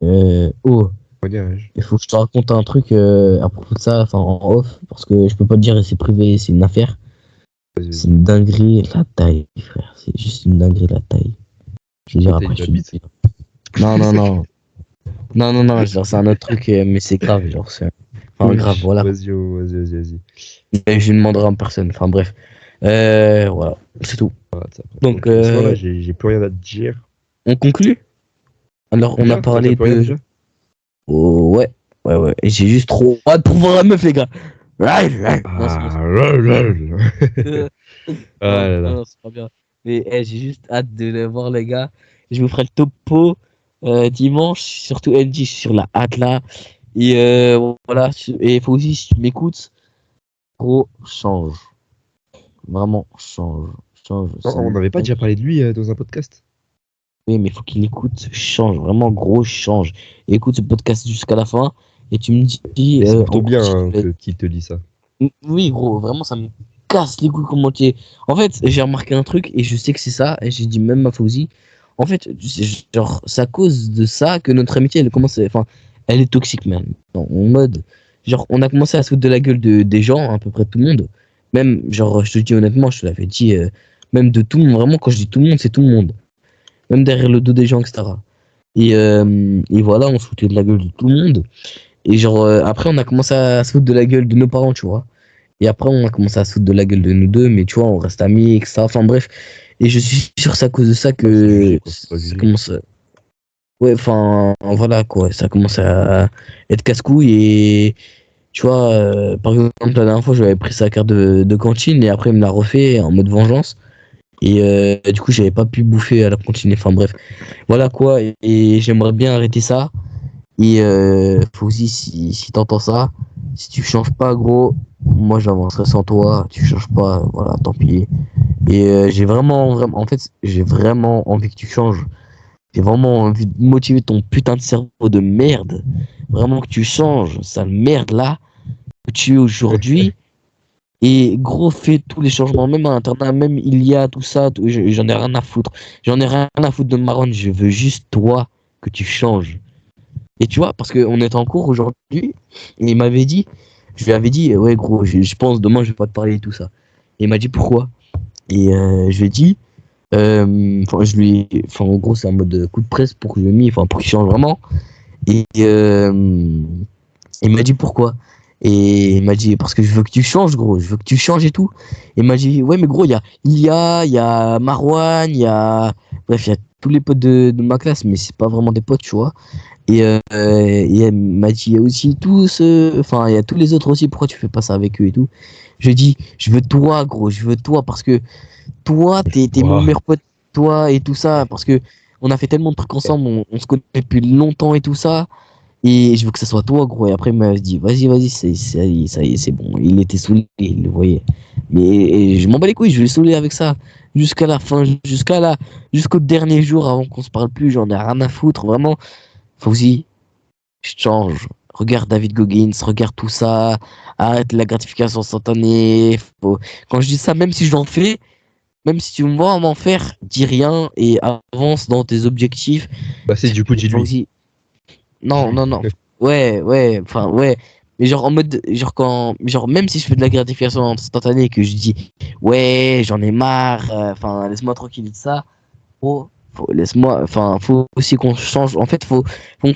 Speaker 2: Oh,
Speaker 1: Témoignage.
Speaker 2: il faut que je te raconte un truc à propos de ça, enfin en off, parce que je peux pas te dire, c'est privé, c'est une affaire.
Speaker 1: Vas-y,
Speaker 2: C'est
Speaker 1: vas-y.
Speaker 2: une dinguerie, la taille, frère. C'est juste une dinguerie, la taille. Je veux dire,
Speaker 1: Pourquoi t'as
Speaker 2: après,
Speaker 1: dit
Speaker 2: je
Speaker 1: la
Speaker 2: te dis.
Speaker 1: bite?
Speaker 2: Non, non, non. Non, non, non, genre, c'est un autre truc, mais c'est grave, genre, c'est. Enfin, grave,
Speaker 1: Oui,
Speaker 2: voilà.
Speaker 1: vas-y, vas-y.
Speaker 2: Et je ne demanderai en personne, enfin, bref. Voilà, c'est tout.
Speaker 1: Ah, ça,
Speaker 2: Donc,
Speaker 1: ok, bah, c'est bon, là, j'ai plus rien à te dire.
Speaker 2: on conclut. Alors, on a
Speaker 1: Déjà? T'as
Speaker 2: parlé
Speaker 1: plus rien
Speaker 2: de.
Speaker 1: déjà?
Speaker 2: Oh, ouais, ouais, ouais. Et j'ai juste trop hâte pour voir la meuf, les gars. Ouais, ouais. Non, c'est bon.
Speaker 1: Ah, lol. Ah
Speaker 2: Non,
Speaker 1: là
Speaker 2: non,
Speaker 1: là.
Speaker 2: non, c'est pas bien. Mais j'ai juste hâte de les voir, les gars. Je vous ferai le topo dimanche, surtout NG sur la hâte là. Et voilà. Et il faut aussi, si tu m'écoutes, gros, change. Vraiment, change. Change.
Speaker 1: Non,
Speaker 2: Ça
Speaker 1: on
Speaker 2: me
Speaker 1: n'avait pas déjà
Speaker 2: manque.
Speaker 1: parlé de lui dans un podcast?
Speaker 2: Oui, mais il faut qu'il écoute, change. Vraiment, gros, change. Et écoute ce podcast jusqu'à la fin. Et tu me dis,
Speaker 1: Et c'est
Speaker 2: on
Speaker 1: plutôt bien
Speaker 2: continue.
Speaker 1: hein, que qui te dit ça.
Speaker 2: Oui, gros, vraiment, ça me casse les couilles comment tu es. En fait, j'ai remarqué un truc et je sais que c'est ça, et j'ai dit même à Fauzi. En fait, genre, c'est à cause de ça que notre amitié, elle commence, enfin, elle est toxique, man. En mode, genre, on a commencé à se foutre de la gueule des gens, à peu près tout le monde. Même, genre, je te dis honnêtement, je te l'avais dit, même de tout le monde, vraiment, quand je dis tout le monde, c'est tout le monde. Même derrière le dos des gens, etc. Et voilà, on se foutait de la gueule de tout le monde. Et genre, après, on a commencé à se foutre de la gueule de nos parents, tu vois. Et après, on a commencé à se foutre de la gueule de nous deux, mais tu vois, on reste amis, etc. Enfin bref. Et je suis sûr que c'est à cause de ça
Speaker 1: Faut pas se
Speaker 2: que
Speaker 1: juger, quoi. Faut pas
Speaker 2: ça
Speaker 1: juger.
Speaker 2: commence. Ouais, enfin, voilà quoi. Ça commence à être casse-couille. Et tu vois, par exemple, la dernière fois, j'avais pris sa carte de cantine et après, il me l'a refait en mode vengeance. Et du coup, j'avais pas pu bouffer à la cantine. Enfin bref. Voilà quoi. Et j'aimerais bien arrêter ça. Et faut aussi, si t'entends ça, si tu changes pas, gros, moi j'avancerai sans toi. Tu changes pas, voilà, tant pis. Et j'ai vraiment, en fait, j'ai vraiment envie que tu changes. J'ai vraiment envie de motiver ton putain de cerveau de merde. Vraiment que tu changes, sale merde là, que tu es aujourd'hui. Et gros, fais tous les changements, même à l'internat, même il y a tout ça, j'en ai rien à foutre. J'en ai rien à foutre de Maron, je veux juste toi que tu changes. Et tu vois, parce qu'on était en cours aujourd'hui, et il m'avait dit, je lui avais dit, ouais gros, je pense demain je vais pas te parler et tout ça. Et il m'a dit pourquoi. Et je lui ai dit, enfin en gros c'est un mode coup de presse pour que je lui ai mis, enfin pour qu'il change vraiment. Et il m'a dit pourquoi. Et il m'a dit parce que je veux que tu changes gros, je veux que tu changes et tout. Et il m'a dit ouais mais gros il y a Marwan, bref il y a tous les potes de ma classe mais c'est pas vraiment des potes tu vois. Et elle m'a dit, il y a aussi tous, enfin, il y a tous les autres aussi, pourquoi tu fais pas ça avec eux et tout. Je dis, je veux toi, gros, je veux toi, parce que toi, t'es mon
Speaker 1: Ouah.
Speaker 2: meilleur pote, toi et tout ça, parce que on a fait tellement de trucs ensemble, on se connaît depuis longtemps et tout ça. Et je veux que ça soit toi, gros. Et après, il m'a dit, vas-y, ça y est, c'est bon. Il était saoulé, il le voyait. Mais et je m'en bats les couilles, je vais le saouler avec ça. Jusqu'à la fin, jusqu'au dernier jour avant qu'on se parle plus, j'en ai rien à foutre, vraiment. Fauzi, je change. Regarde David Goggins, regarde tout ça. Arrête la gratification instantanée. Quand je dis ça, même si je l'en fais, même si tu me vois m'en faire, dis rien et avance dans tes objectifs.
Speaker 1: Bah, c'est du coup, dis-lui.
Speaker 2: Fauzi, non,
Speaker 1: Dis-lui.
Speaker 2: non, non. Ouais, enfin, ouais. Mais genre en mode, genre même si je fais de la gratification instantanée et que je dis, ouais, j'en ai marre, enfin, laisse-moi tranquille de ça. Laisse-moi, enfin, faut aussi qu'on change. En fait, faut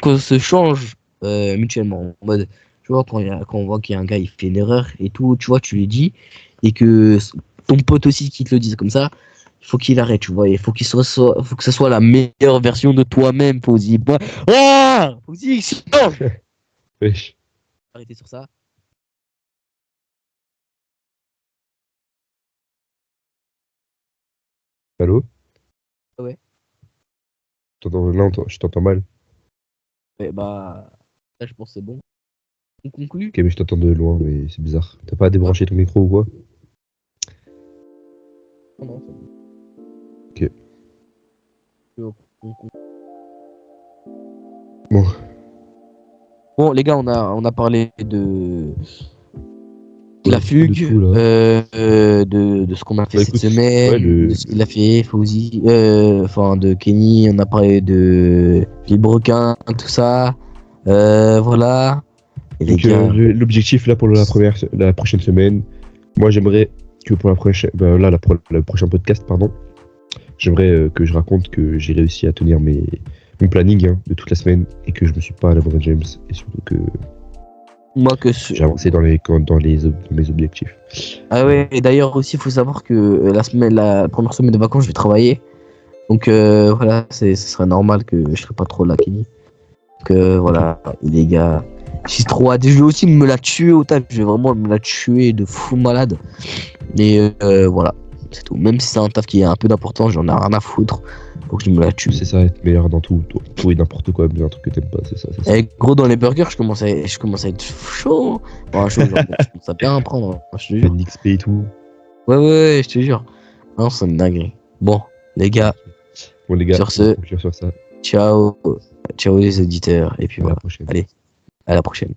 Speaker 2: qu'on se change mutuellement. En mode, tu vois, quand on voit qu'il y a un gars, il fait une erreur et tout, tu vois, tu lui dis, et que ton pote aussi qui te le dise comme ça, il faut qu'il arrête, tu vois. Il faut faut que ce soit la meilleure version de toi-même, Fauzi. Ah! Fauzi, change!
Speaker 1: Wesh.
Speaker 2: Arrêtez sur ça.
Speaker 1: Allô?
Speaker 2: Ouais.
Speaker 1: Là, je t'entends mal.
Speaker 2: Ouais, bah, là, je pense que c'est bon. On conclut?
Speaker 1: Ok, mais je t'entends de loin, mais c'est bizarre. T'as pas
Speaker 2: Ah,
Speaker 1: débranché ton micro ou quoi?
Speaker 2: non, non, c'est bon.
Speaker 1: Ok.
Speaker 2: On conclut.
Speaker 1: Bon,
Speaker 2: Bon, les gars, on a parlé de la
Speaker 1: ouais, de
Speaker 2: fugue,
Speaker 1: tout là.
Speaker 2: de ce qu'on a fait
Speaker 1: Bah
Speaker 2: cette
Speaker 1: écoute, ouais,
Speaker 2: semaine, de ce qu'il a fait, Fauzi, enfin de Kenny, on a parlé de les requins, tout ça. Voilà. Et les
Speaker 1: donc
Speaker 2: gars,
Speaker 1: l'objectif là pour la prochaine semaine, moi j'aimerais que pour la prochaine, bah, là, le prochain podcast, pardon, j'aimerais que je raconte que j'ai réussi à tenir mon planning de toute la semaine et que je me suis pas à LeBron James et surtout que
Speaker 2: moi que
Speaker 1: j'ai avancé dans mes objectifs.
Speaker 2: ah ouais, et d'ailleurs aussi, il faut savoir que la première semaine de vacances, je vais travailler. Donc voilà, ce serait normal que je serai pas trop là, Kenny. Donc voilà, les gars, j'ai trop hâte. Je vais aussi me la tuer au taf. Je vais vraiment me la tuer de fou malade. Et voilà, c'est tout. Même si c'est un taf qui a un peu d'importance, j'en ai rien à foutre. Faut que je me la tue.
Speaker 1: C'est ça, être meilleur dans tout, tout et n'importe quoi, mais un truc que t'aimes pas, c'est ça, c'est ça.
Speaker 2: Et gros, dans les burgers, je commence à être chaud. Enfin, chaud, genre, je commence à bien prendre, hein, je te jure.
Speaker 1: Fais XP et tout.
Speaker 2: Ouais, je te jure. Non, c'est une dinguerie. Bon, les gars,
Speaker 1: Bon les gars,
Speaker 2: sur
Speaker 1: on va
Speaker 2: ce,
Speaker 1: conclure sur ça.
Speaker 2: ciao. Ciao les auditeurs. Et puis
Speaker 1: À la
Speaker 2: voilà.
Speaker 1: prochaine.
Speaker 2: Allez, à la prochaine.